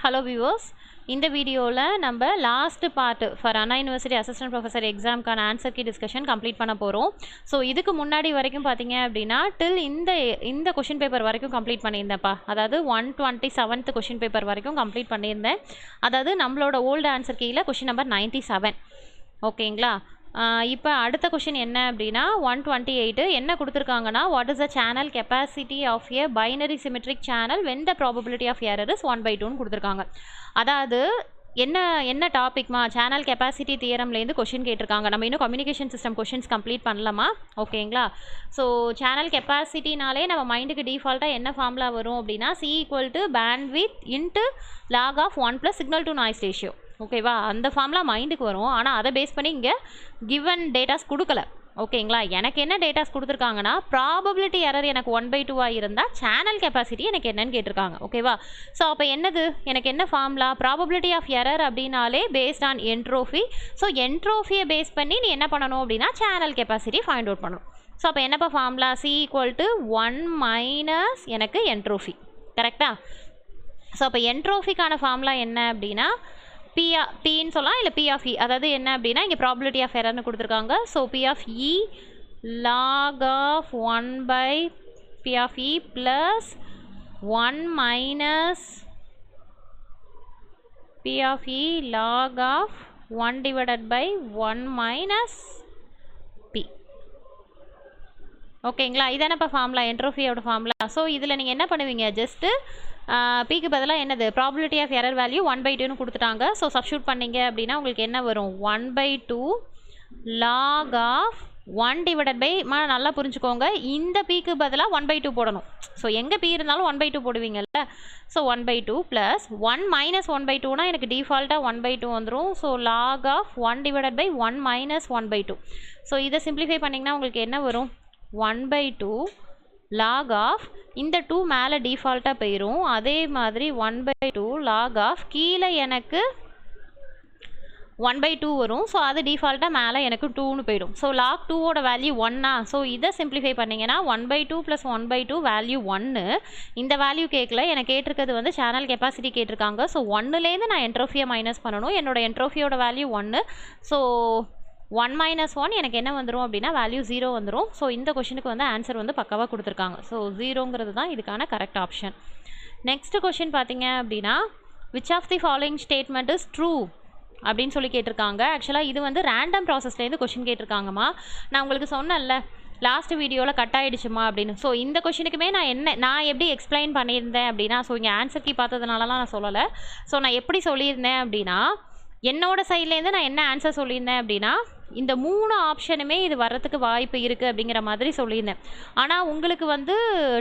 Hello viewers, இந்த வீடியோல நம்ம last part for Anna university assistant professor எக்ஸாம்க்கான ஆன்சர் கீ டிஸ்கஷன் கம்ப்ளீட் பண்ண போகிறோம். ஸோ இதுக்கு முன்னாடி வரைக்கும் பார்த்தீங்க அப்படின்னா டில் இந்த கொஷின் பேப்பர் வரைக்கும் கம்ப்ளீட் பண்ணியிருந்தேன்ப்பா. அதாவது 127th கொஷின் பேப்பர் வரைக்கும் கம்ப்ளீட் பண்ணியிருந்தேன். அதாவது நம்மளோட ஓல்டு ஆன்சர் கீயில் கொஷின் நம்பர் 97. ஓகேங்களா? இப்போ அடுத்த கொஷின் என்ன அப்படின்னா 128 என்ன கொடுத்துருக்காங்கன்னா, what is the channel capacity of a binary symmetric channel when the probability of error is 1/2ன்னு கொடுத்துருக்காங்க. அதாவது என்ன டாபிக்மா, சேனல் கெப்பாசிட்டி தியரம்லேருந்து கொஷின் கேட்டிருக்காங்க. நம்ம இன்னும் கம்யூனிகேஷன் சிஸ்டம் கொஷின்ஸ் கம்ப்ளீட் பண்ணலாமா? ஓகேங்களா? ஸோ சேனல் கெப்பாசிட்டினாலே நம்ம மைண்டுக்கு டிஃபால்ட்டாக என்ன ஃபார்முலா வரும் அப்படின்னா, C = bandwidth into log of 1 + signal to noise ratio. ஓகேவா? அந்த ஃபார்முலா மைண்டுக்கு வரும். ஆனால் அதை பேஸ் பண்ணி இங்கே கிவன் டேட்டாஸ் கொடுக்கல. ஓகேங்களா? எனக்கு என்ன டேட்டாஸ் கொடுத்துருக்காங்கன்னா, ப்ராபபிலிட்டி எரர் எனக்கு 1/2 இருந்தால் சேனல் கெப்பாசிட்டி எனக்கு என்னன்னு கேட்டிருக்காங்க. ஓகேவா? ஸோ அப்போ என்னது, எனக்கு என்ன ஃபார்முலா, ப்ராபபிலிட்டி ஆஃப் எரர் அப்படின்னாலே பேஸ்ட் ஆன் என்ட்ரோஃபி. ஸோ என்ட்ரோஃபியை பேஸ் பண்ணி நீ என்ன பண்ணணும் அப்படின்னா சேனல் கெப்பாசிட்டி ஃபைண்ட் அவுட் பண்ணணும். ஸோ அப்போ என்னப்பா ஃபார்முலா, C = 1 - எனக்கு என்ட்ரோஃபி. கரெக்டா? ஸோ அப்போ என்ட்ரோஃபிக்கான ஃபார்முலா என்ன அப்படின்னா பின்னு சொல்லலாம், இல்லை P(E), அதாவது என்ன அப்படின்னா இங்கே ப்ராபபிலிட்டி ஆஃப் எரர்னு கொடுத்துருக்காங்க. So P(E) log of 1/P(E) + 1 - P(E) log of 1/1 - P. ஓகேங்களா? இதானப்பா ஃபார்முலா, என்ட்ரோஃபியோட ஃபார்முலா. ஸோ இதில் நீங்கள் என்ன பண்ணுவீங்க, ஜஸ்ட்டு பிக்கு பதிலாக என்னது, ப்ராபபிலிட்டி ஆஃப் எரர் வேல்யூ 1/2ன்னு கொடுத்துட்டாங்க. ஸோ சப்ஸ்டியூட் பண்ணிங்க அப்படின்னா உங்களுக்கு என்ன வரும், 1/2 log of 1/, நல்லா புரிஞ்சுக்கோங்க, இந்த பிக்கு பதிலாக 1/2 போடணும். ஸோ எங்கே பி இருந்தாலும் 1/2 போடுவீங்கல்ல. ஸோ 1/2 + 1 - 1/2னா எனக்கு டிஃபால்ட்டாக 1/2 வந்துடும். So log of 1/1 - 1/2. ஸோ இதை சிம்பிளிஃபை பண்ணிங்கன்னா உங்களுக்கு என்ன வரும், 1/2 log of இந்த 2 மேலே டிஃபால்ட்டாக போயிடும். அதே மாதிரி 1/2 log of கீழே எனக்கு 1/2 வரும். ஸோ அது டிஃபால்ட்டாக மேலே எனக்கு 2ன்னு போயிடும். ஸோ log 2ஓட வேல்யூ 1. ஸோ இதை சிம்பிளிஃபை பண்ணிங்கன்னா 1/2 + 1/2 வேல்யூ 1. இந்த வேல்யூ கேட்கல, எனக்கு கேட்டிருக்கிறது வந்து சேனல் கெப்பாசிட்டி கேட்டிருக்காங்க. ஸோ 1லேருந்து நான் என்ட்ரோஃபியை மைனஸ் பண்ணணும். என்னோட என்ட்ரோஃபியோட வேல்யூ 1. ஸோ 1 - 1 எனக்கு என்ன வந்துடும் அப்படின்னா வேல்யூ 0 வந்துடும். ஸோ இந்த கொஷனுக்கு வந்து ஆன்சர் வந்து பக்காவாக கொடுத்துருக்காங்க. ஸோ 0ங்கிறது தான் இதுக்கான கரெக்ட் ஆப்ஷன். நெக்ஸ்ட் கொஷின் பார்த்தீங்க அப்படின்னா, which of the following statement is true அப்படின்னு சொல்லி கேட்டிருக்காங்க. ஆக்சுவலாக இது வந்து ரேண்டம் ப்ராசஸ்லேருந்து கொஷின் கேட்டிருக்காங்கம்மா. நான் உங்களுக்கு சொன்னேன்ல லாஸ்ட் வீடியோவில் கட் ஆகிடுச்சுமா அப்படின்னு. ஸோ இந்த கொஷினுக்குமே நான் எப்படி எக்ஸ்பிளைன் பண்ணியிருந்தேன் அப்படின்னா, ஸோ இங்கே ஆன்சர் கீ பார்த்ததுனாலலாம் நான் சொல்லலை. ஸோ நான் எப்படி சொல்லியிருந்தேன் அப்படின்னா, என்னோட சைட்லேருந்து நான் என்ன ஆன்சர் சொல்லியிருந்தேன் அப்படின்னா, இந்த 3 ஆப்ஷனுமே இது வர்றதுக்கு வாய்ப்பு இருக்குது அப்படிங்கிற மாதிரி சொல்லியிருந்தேன். ஆனால் உங்களுக்கு வந்து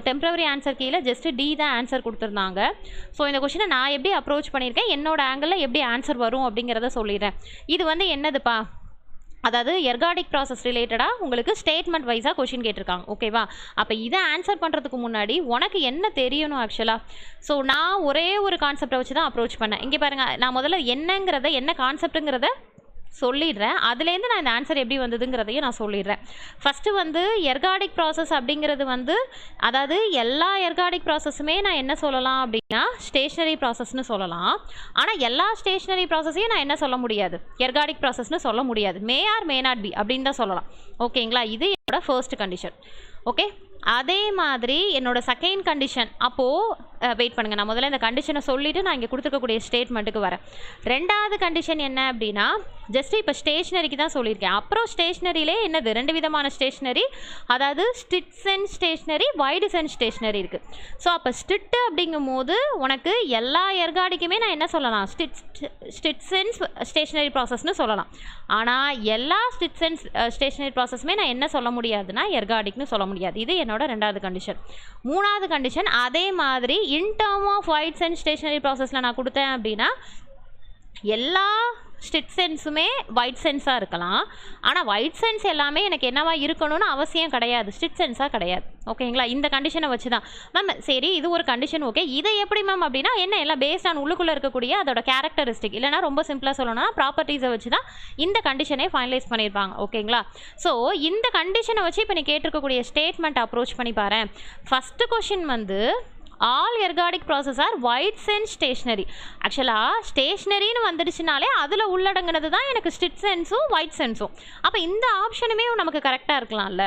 டெம்ப்ரவரி ஆன்சர் கீழே ஜஸ்ட்டு D தான் ஆன்சர் கொடுத்துருந்தாங்க. ஸோ இந்த கொஷினை நான் எப்படி அப்ரோச் பண்ணியிருக்கேன், என்னோட ஆங்கிளில் எப்படி ஆன்சர் வரும் அப்படிங்கிறத சொல்லிடுறேன். இது வந்து என்னதுப்பா, அதாவது எர்காடிக் ப்ராசஸ் ரிலேட்டடாக உங்களுக்கு ஸ்டேட்மெண்ட் வைஸாக கொஷின் கேட்டிருக்காங்க. ஓகேவா? அப்போ இதை ஆன்சர் பண்ணுறதுக்கு முன்னாடி உனக்கு என்ன தெரியணும் ஆக்சுவலாக. ஸோ நான் ஒரே ஒரு கான்செப்டை வச்சு தான் அப்ரோச் பண்ணேன். இங்கே பாருங்கள், நான் முதல்ல என்ன கான்செப்ட்டுங்கிறத சொல்லிடுறேன். அதுலேருந்து நான் இந்த ஆன்சர் எப்படி வந்ததுங்கிறதையும் நான் சொல்லிடுறேன். ஃபஸ்ட்டு வந்து எர்காடிக் ப்ராசஸ் அப்படிங்கிறது வந்து, அதாவது எல்லா எர்காடிக் ப்ராசஸுமே நான் என்ன சொல்லலாம் அப்படின்னா ஸ்டேஷ்னரி ப்ராசஸ்னு சொல்லலாம். ஆனால் எல்லா ஸ்டேஷ்னரி ப்ராசஸையும் நான் என்ன சொல்ல முடியாது, எர்காடிக் ப்ராசஸ்னு சொல்ல முடியாது. மே ஆர் மே நாட் பி அப்படின்னு தான் சொல்லலாம். ஓகேங்களா? இது என்னோட ஃபர்ஸ்ட் கண்டிஷன். ஓகே, அதே மாதிரி என்னோட செகண்ட் கண்டிஷன், அப்போது வெயிட் பண்ணுங்கள், நான் முதல்ல இந்த கண்டிஷனை சொல்லிவிட்டு நான் இங்கே கொடுத்துருக்கக்கூடிய ஸ்டேட்மெண்ட்டுக்கு வரேன். ரெண்டாவது கண்டிஷன் என்ன அப்படின்னா, ஜஸ்ட்டு இப்போ ஸ்டேஷ்னரிக்கு தான் சொல்லியிருக்கேன். அப்புறம் ஸ்டேஷ்னரியிலே என்னது, 2 விதமான ஸ்டேஷ்னரி, அதாவது ஸ்டிட்சன் ஸ்டேஷ்னரி, வைடுசன் ஸ்டேஷ்னரி இருக்குது. ஸோ அப்போ ஸ்டிட்டு அப்படிங்கும் போது உனக்கு எல்லா எர்காடிக்குமே நான் என்ன சொல்லலாம், ஸ்டிட்சன்ஸ் ஸ்டேஷ்னரி ப்ராசஸ்னு சொல்லலாம். ஆனால் எல்லா ஸ்டிட்சன்ஸ் ஸ்டேஷ்னரி ப்ராசஸுமே நான் என்ன சொல்ல முடியாதுன்னா எர்காடிக்னு சொல்ல முடியாது. இது என்னோட ரெண்டாவது கண்டிஷன். மூணாவது கண்டிஷன், அதே மாதிரி இன் டர்ம் ஆஃப் வைட்ஸ் அண்ட் ஸ்டேஷ்னரி ப்ராசஸில் நான் கொடுத்தேன் அப்படின்னா எல்லா ஸ்டிட்சென்ஸுமே வைட் சென்ஸாக இருக்கலாம். ஆனால் வைட் சென்ஸ் எல்லாமே எனக்கு என்னவா இருக்கணும்னு அவசியம் கிடையாது, ஸ்டிட்சென்ஸாக கிடையாது. ஓகேங்களா? இந்த கண்டிஷனை வச்சு தான் மேம். சரி, இது ஒரு கண்டிஷன். ஓகே, இதை எப்படி மேம் அப்படின்னா என்ன, எல்லாம் பேஸ்ட் ஆன் உள்ளுக்குள்ளே இருக்கக்கூடிய அதோட கேரக்டரிஸ்டிக், இல்லைனா ரொம்ப சிம்பிளாக சொல்லணும்னா ப்ராப்பர்ட்டிஸை வச்சு தான் இந்த கண்டிஷனே ஃபைனலைஸ் பண்ணியிருப்பாங்க. ஓகேங்களா? ஸோ இந்த கண்டிஷனை வச்சு இப்போ நீ கேட்டிருக்கக்கூடிய ஸ்டேட்மெண்ட் அப்ரோச் பண்ணி பாரு. ஃபஸ்ட்டு கொஷின் வந்து all ergodic process are wide sense stationary. ஆக்சுவலாக ஸ்டேஷ்னரின்னு வந்துடுச்சுனாலே அதில் உள்ளடங்கினது தான் எனக்கு ஸ்டிட் சென்ஸும் ஒயிட் சென்ஸும். அப்போ இந்த ஆப்ஷனுமே நமக்கு கரெக்டாக இருக்கலாம்ல.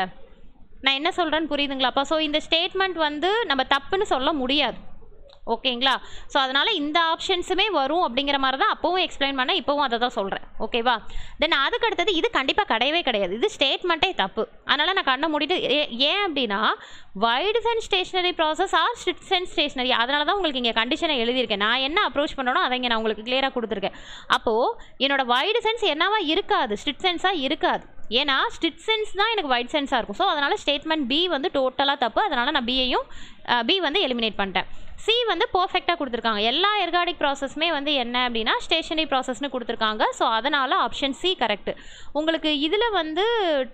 நான் என்ன சொல்கிறேன்னு புரியுதுங்களாப்பா? ஸோ இந்த ஸ்டேட்மெண்ட் வந்து நம்ம தப்புன்னு சொல்ல முடியாது. ஓகேங்களா? ஸோ அதனால் இந்த ஆப்ஷன்ஸுமே வரும் அப்படிங்கிற மாதிரி தான் அப்போவும் எக்ஸ்பிளைன் பண்ணேன், இப்போவும் அதை தான் சொல்கிறேன். ஓகேவா? தென் அதுக்கு அடுத்தது இது கண்டிப்பாக கிடையவே கிடையாது, இது ஸ்டேட்மெண்ட்டே தப்பு. அதனால் நான் கண்ணை மூடிட்டு ஏன் அப்படின்னா wide sense stationary process or strict sense stationary, அதனால தான் உங்களுக்கு இங்கே கண்டிஷனை எழுதியிருக்கேன். நான் என்ன அப்ரோச் பண்ணணும் அதை இங்கே நான் உங்களுக்கு கிளியராக கொடுத்துருக்கேன். அப்போது என்னோட வைடு சென்ஸ் என்னவா இருக்காது, ஸ்ட்ரிட் சென்ஸாக இருக்காது. ஏன்னா ஸ்ட்ரிட் சென்ஸ் தான் எனக்கு வைட் சென்ஸாக இருக்கும். ஸோ அதனால் ஸ்டேட்மெண்ட் பி வந்து டோட்டலாக தப்பு. அதனால் நான் பி வந்து எலிமினேட் பண்ணிட்டேன். சி வந்து பர்ஃபெக்டாக கொடுத்துருக்காங்க. எல்லா எர்காடிக் ப்ராசஸுமே வந்து என்ன அப்படின்னா ஸ்டேஷனரி ப்ராசஸ்னு கொடுத்துருக்காங்க. ஸோ அதனால் ஆப்ஷன் சி கரெக்டு. உங்களுக்கு இதில் வந்து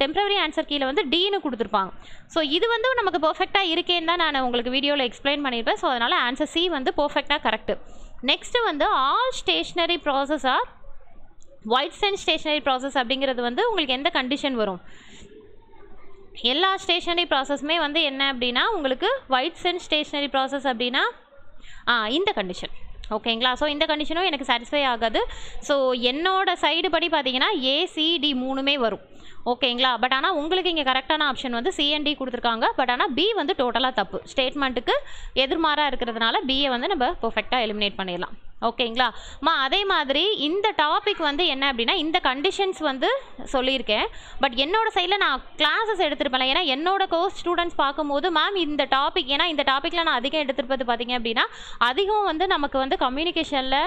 டெம்பரரி ஆன்சர் கீழே வந்து டின்னு கொடுத்துருப்பாங்க. ஸோ இது வந்து நமக்கு பர்ஃபெக்டாக இருக்கேன்னு தான் நான் உங்களுக்கு வீடியோவில் எக்ஸ்பிளைன் பண்ணியிருப்பேன். ஸோ அதனால் ஆன்சர் சி வந்து பர்ஃபெக்டாக கரெக்டு. நெக்ஸ்ட்டு வந்து all stationary process are wide sense stationary process அப்படிங்கிறது வந்து உங்களுக்கு எந்த கண்டிஷன் வரும்? எல்லா ஸ்டேஷ்னரி ப்ராசஸுமே வந்து என்ன அப்படின்னா உங்களுக்கு ஒயிட் சென்ஸ் ஸ்டேஷ்னரி ப்ராசஸ் அப்படின்னா இந்த கண்டிஷன். ஓகேங்களா? ஸோ இந்த கண்டிஷனும் எனக்கு சாட்டிஸ்ஃபை ஆகாது. ஸோ என்னோட சைடு படி பார்த்தீங்கன்னா ஏசிடி மூணுமே வரும். ஓகேங்களா? பட் ஆனால் உங்களுக்கு இங்கே கரெக்டான ஆப்ஷன் வந்து சிஎன்டி கொடுத்துருக்காங்க. பட் ஆனால் பி வந்து டோட்டலாக தப்பு, ஸ்டேட்மெண்ட்டுக்கு எதிர்மாறாக இருக்கிறதுனால பிஏ வந்து நம்ம பர்ஃபெக்டாக எலிமினேட் பண்ணிடலாம். ஓகேங்களா? அதே மாதிரி இந்த டாபிக் வந்து என்ன அப்படின்னா இந்த கண்டிஷன்ஸ் வந்து சொல்லியிருக்கேன். பட் என்னோட சைடில் நான் கிளாஸஸ் எடுத்திருப்பேன். ஏன்னா என்னோட கோர்ஸ் ஸ்டூடெண்ட்ஸ் பார்க்கும்போது மேம் இந்த டாபிக், ஏன்னா இந்த டாப்பிக்கில் நான் அதிகம் எடுத்திருப்பது பார்த்தீங்க அப்படின்னா அதிகம் வந்து நமக்கு வந்து கம்யூனிகேஷனில்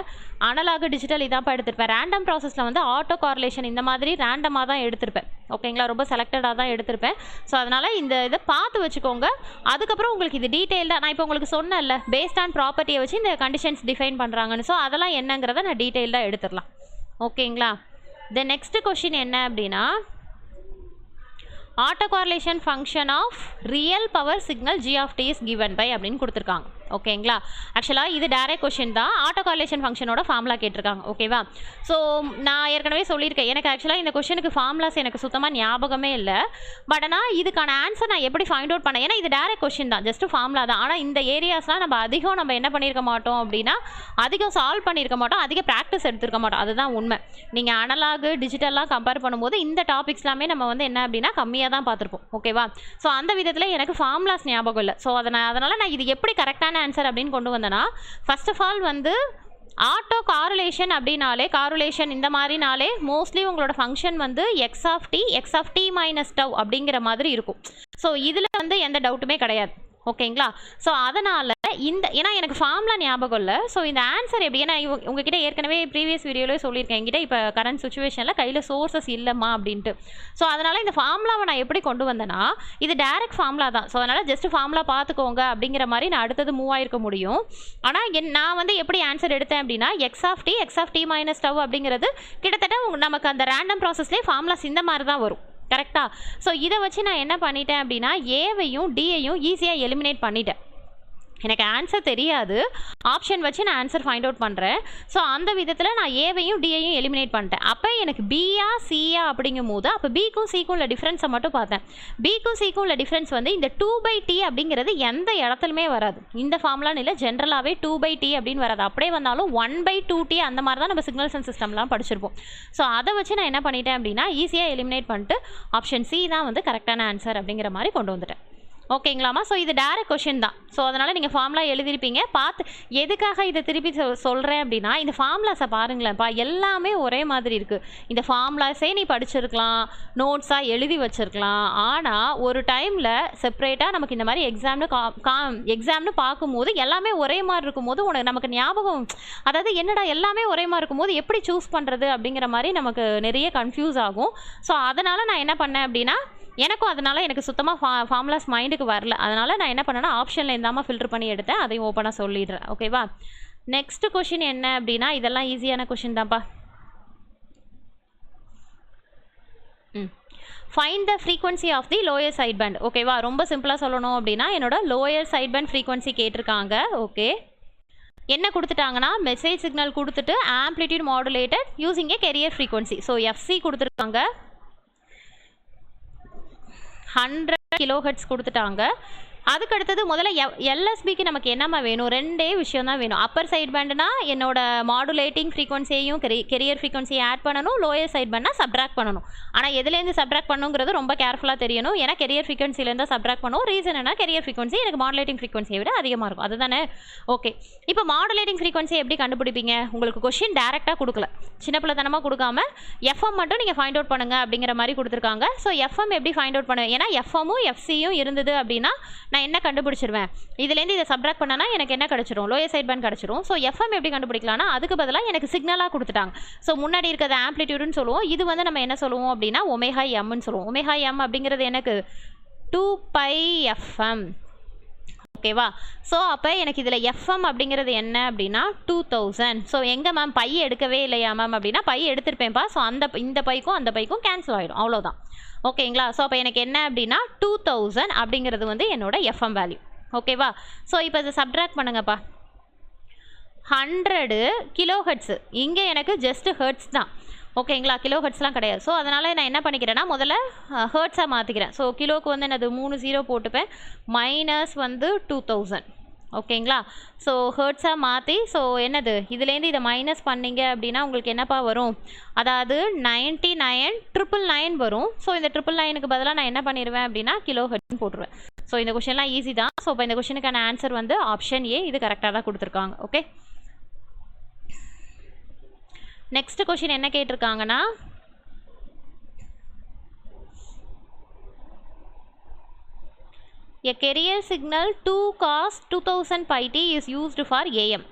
அனலாக் டிஜிட்டல் இதான்ப்பா எடுத்திருப்பேன். ரேண்டம் ப்ராசஸில் வந்து ஆட்டோ கார்லேஷன் இந்த மாதிரி ரேண்டமாக தான் எடுத்திருப்பேன். ஓகேங்களா? ரொம்ப செலக்டடாக தான் எடுத்திருப்பேன். ஸோ அதனால் இந்த இதை பார்த்து வச்சுக்கோங்க. அதுக்கப்புறம் உங்களுக்கு இது டீட்டெயில்டாக நான் இப்போ உங்களுக்கு சொன்னேன்ல பேஸ்ட் ஆன் ப்ராப்பர்ட்டியை வச்சு இந்த கண்டிஷன்ஸ் டிஃபைன் பண்ணுறாங்கன்னு. ஸோ அதெல்லாம் என்னங்கிறத நான் டீட்டெயில்டாக எடுத்துடலாம். ஓகேங்களா? தென் நெக்ஸ்ட் கொஷின் என்ன அப்படின்னா auto correlation function of real power signal g of t is given by அப்படின்னு கொடுத்துருக்காங்க. ஓகேங்களா? ஆக்சுவலாக இது டைரக்ட் கொஷின் தான். ஆட்டோ கார்லேஷன் ஃபங்க்ஷனோட ஃபார்முலா கேட்டிருக்காங்க. ஓகேவா? ஸோ நான் ஏற்கனவே சொல்லியிருக்கேன், எனக்கு ஆக்சுவலாக இந்த கொஷனுக்கு ஃபார்முலாஸ் எனக்கு சுத்தமாக ஞாபகமே இல்லை. பட் ஆனால் இதுக்கான ஆன்சர் நான் எப்படி ஃபைண்ட் அவுட் பண்ணேன், ஏன்னா இது டைரக்ட் கொஷின் தான், ஜஸ்ட் ஃபார்முலா தான். ஆனால் இந்த ஏரியாஸ்லாம் நம்ம என்ன பண்ணியிருக்க மாட்டோம் அப்படின்னா அதிகம் சால்வ் பண்ணியிருக்க மாட்டோம், அதிக ப்ராக்டிஸ் எடுத்துருக்க மாட்டோம். அதுதான் உண்மை. நீங்கள் அனலாக் டிஜிட்டல்லாம் கம்பேர் பண்ணும்போது இந்த டாபிக்ஸ் எல்லாமே நம்ம வந்து என்ன அப்படின்னா கம்மியாக தான் பார்த்துருப்போம். ஓகேவா? ஸோ அந்த விதத்தில் எனக்கு ஃபார்முலாஸ் ஞாபகம் இல்லை. ஸோ அதனால் நான் இது எப்படி கரெக்டான ஆன்சர் அப்படின்னு கொண்டு வந்தேன்னா ஃபர்ஸ்ட் ஆஃப் ஆல் வந்து ஆட்டோ காருலேஷன் அப்படின்னாலே காருலேஷன் இந்த மாதிரினாலே மோஸ்ட்லி உங்களோட ஃபங்க்ஷன் வந்து x of t minus tau அப்படிங்கிற மாதிரி இருக்கும். ஸோ இதில் வந்து எந்த டவுட்டுமே கிடையாது. ஓகேங்களா? ஸோ அதனால் ஏன்னா எனக்கு ஃபார்முலா ஞாபகம் இல்லை. ஸோ இந்த ஆன்சர் எப்படி, ஏன்னா உங்ககிட்ட ஏற்கனவே ப்ரீவியஸ் வீடியோவில் சொல்லியிருக்கேன், என்கிட்ட இப்போ கரண்ட் சுச்சுவேஷனில் கையில் சோர்ஸஸ் இல்லைம்மா அப்படின்ட்டு. ஸோ அதனால் இந்த ஃபார்முலாவை நான் எப்படி கொண்டு வந்தேன்னா இது டைரக்ட் ஃபார்முலா தான். ஸோ அதனால் ஜஸ்ட் ஃபார்முலா பார்த்துக்கோங்க அப்படிங்கிற மாதிரி நான் அடுத்தது மூவ் ஆகிருக்க முடியும். ஆனால் நான் வந்து எப்படி ஆன்சர் எடுத்தேன் அப்படின்னா x of t minus tau அப்படிங்கிறது கிட்டத்தட்ட நமக்கு அந்த ரேண்டம் ப்ராசஸ்லேயே ஃபார்முலாஸ் இந்த மாதிரி தான் வரும். கரெக்டா? ஸோ இதை வச்சு நான் என்ன பண்ணிட்டேன் அப்படின்னா ஏவையும் டியையும் ஈஸியாக எலிமினேட் பண்ணிட்டேன். எனக்கு ஆன்சர் தெரியாது, ஆப்ஷன் வச்சு நான் ஆன்சர் ஃபைண்ட் அவுட் பண்ணுறேன். ஸோ அந்த விதத்தில் நான் ஏவையும் டியையும் எலிமினேட் பண்ணிட்டேன். அப்போ எனக்கு பியா சியா அப்படிங்கும் போது அப்போ பிக்கும் சிக்கும் உள்ள டிஃப்ரென்ஸை மட்டும் பார்த்தேன். பிக்கும் சிக்கும் உள்ள டிஃப்ரென்ஸ் வந்து இந்த 2/t அப்படிங்கிறது எந்த இடத்துலையுமே வராது. இந்த ஃபார்முலான்னு இல்லை, ஜென்ரலாகவே 2/t அப்படின்னு வராது. அப்படியே வந்தாலும் 1/2t அந்த மாதிரி தான் நம்ம சிக்னல்ஸ் அண்ட் சிஸ்டம்லாம் படிச்சிருப்போம். ஸோ அதை வச்சு நான் என்ன பண்ணிட்டேன் அப்படின்னா ஈஸியாக எலிமினேட் பண்ணிட்டு ஆப்ஷன் சி தான் வந்து கரெக்டான ஆன்சர் அப்படிங்கிற மாதிரி கொண்டு வந்துட்டேன். ஓகேங்களாமா? ஸோ இது டைரக்ட் கொஷின் தான். ஸோ அதனால் நீங்கள் ஃபார்முலா எழுதிருப்பீங்க. பார்த்து எதுக்காக இதை திருப்பி சொல்கிறேன் அப்படின்னா இந்த ஃபார்முலாஸை பாருங்களேன்ப்பா, எல்லாமே ஒரே மாதிரி இருக்குது. இந்த ஃபார்முலாஸே நீ படிச்சிருக்கலாம், நோட்ஸாக எழுதி வச்சுருக்கலாம். ஆனால் ஒரு டைமில் செப்பரேட்டாக நமக்கு இந்த மாதிரி எக்ஸாம்னு பார்க்கும்போது எல்லாமே ஒரே மாதிரி இருக்கும்போது நமக்கு ஞாபகம், அதாவது என்னடா எல்லாமே ஒரே மாதிரி இருக்கும்போது எப்படி சூஸ் பண்ணுறது அப்படிங்கிற மாதிரி நமக்கு நிறைய கன்ஃபியூஸ் ஆகும். ஸோ அதனால் நான் என்ன பண்ணேன் அப்படின்னா எனக்கு சுத்தமாக ஃபார்முலாஸ் மைண்டுக்கு வரல. அதனால் நான் என்ன பண்ணேன்னா ஆப்ஷனில் இருந்தாமல் ஃபில்டர் பண்ணி எடுத்தேன். அதையும் ஓப்பனாக சொல்லிடுறேன். ஓகேவா? நெக்ஸ்ட் கொஷின் என்ன அப்படின்னா இதெல்லாம் ஈஸியான கொஷின் தான்ப்பா. Find the frequency of the lower side band. ஓகேவா? ரொம்ப சிம்பிளாக சொல்லணும் அப்படின்னா என்னோட லோயர் சைட் பேண்ட் ஃப்ரீக்வன்சி கேட்டிருக்காங்க. ஓகே, என்ன கொடுத்துட்டாங்கன்னா மெசேஜ் சிக்னல் கொடுத்துட்டு amplitude modulated using a carrier frequency. So FC கொடுத்துருக்காங்க, 100 kHz கொடுத்துட்டாங்க. அதுக்கு அடுத்தது முதல்ல எல்எஸ்பிக்கு நமக்கு என்னம்மா வேணும், ரெண்டே விஷயம் தான் வேணும். அப்பர் சைட் பேண்டுனா என்னோட மாடுலேட்டிங் ஃப்ரீக்வன்சியையும் கெரியர் ஃப்ரீக்வன்சியை ஆட் பண்ணணும், லோயர் சைட் பேண்ட்னா சப்ட்ராக்ட் பண்ணணும். ஆனால் எதுலேருந்து சப்ட்ராக்ட் பண்ணுங்கிறது ரொம்ப கேர்ஃபுல்லாக தெரியணும். ஏன்னா கெரியர் ஃப்ரீக்வன்சிலேருந்து சப்ட்ராக்ட் பண்ணுவோம். ரீசன் என்ன, கெரியர் ஃப்ரீக்வன்சி எனக்கு மாடுலேட்டிங் ஃப்ரீக்வன்சியை விட அதிகமாக இருக்கும், அதுதானே? ஓகே, இப்போ மாடுலேட்டிங் ஃப்ரீக்வன்சி எப்படி கண்டுபிடிப்பீங்க? உங்களுக்கு கொஷின் டேரெக்டாக கொடுக்கல, சின்ன பிள்ளைத்தனமாக கொடுக்காம எஃப்எம் மட்டும் நீங்கள் ஃபைண்ட் அவுட் பண்ணுங்க அப்படிங்கிற மாதிரி கொடுத்துருக்காங்க. ஸோ எஃப்எம் எப்படி ஃபைண்ட் அவுட் பண்ணுவேன்? ஏன்னா எஃப்எம்மும் எஃப்சியும் இருந்தது அப்படின்னா நான் என்ன கண்டுபிடிச்சிருவேன், இதுலேருந்து இதை சப்ட்ராக்ட் பண்ணனா எனக்கு என்ன கிடச்சிரும், லோயர் சைட் பேண்ட் கிடச்சிரும். ஸோ எஃப்எம் எப்படி கண்டுபிடிக்கலாம்னா அதுக்கு பதிலாக எனக்கு சிக்னலாக கொடுத்துட்டாங்க. ஸோ முன்னாடி இருக்கிறது ஆம்ப்ளிடியூடுன்னு சொல்லுவோம், இது வந்து நம்ம என்ன சொல்லுவோம் அப்படின்னா ஒமேகா எம்னு சொல்லுவோம். ஒமேகா எம் அப்படிங்கிறது எனக்கு 2πfm. ஓகேவா? ஸோ அப்போ எனக்கு இதில் எஃப்எம் அப்படிங்கிறது என்ன அப்படின்னா 2000. ஸோ எங்கே மேம் பை எடுக்கவே இல்லையா மேம் அப்படின்னா பை எடுத்திருப்பேன்ப்பா. ஸோ இந்த பைக்கும் அந்த பைக்கும் கேன்சல் ஆகிடும், அவ்வளோதான். ஓகேங்களா? ஸோ அப்போ எனக்கு என்ன அப்படின்னா 2000 அப்படிங்கிறது வந்து என்னோட எஃப்எம் வேல்யூ. ஓகேவா? ஸோ இப்போ இதை சப்ட்ராக்ட் பண்ணுங்கப்பா. 100 கிலோஹெர்ட்ஸு, இங்கே எனக்கு ஜஸ்ட் ஹெர்ட்ஸ் தான். ஓகேங்களா? கிலோ ஹெர்ட்ஸ்லாம் கிடையாது. ஸோ அதனால் நான் என்ன பண்ணிக்கிறேன்னா முதல்ல ஹெர்ட்ஸாக மாற்றிக்கிறேன். ஸோ கிலோவுக்கு வந்து என்னது 3 0 போட்டுப்பேன், மைனஸ் வந்து 2000. ஓகேங்களா? ஸோ ஹெர்ட்ஸாக மாற்றி, ஸோ என்னது இதுலேருந்து இதை மைனஸ் பண்ணிங்க அப்படின்னா உங்களுக்கு என்னப்பா வரும், அதாவது 99,999 வரும். ஸோ இந்த 999க்கு பதிலாக நான் என்ன பண்ணிடுவேன் அப்படின்னா கிலோ ஹெர்ட்ஸ்னு போட்டுருவேன். ஸோ இந்த கொஷின்லாம் ஈஸி தான். ஸோ இப்போ இந்த கொஷினுக்கான ஆன்சர் வந்து ஆப்ஷன் ஏ, இது கரெக்டாக தான் கொடுத்துருக்காங்க. ஓகே, நெக்ஸ்ட் கொஷின் என்ன கேட்டிருக்காங்கன்னா a carrier signal 2 cos 2000 pi t is used for AM.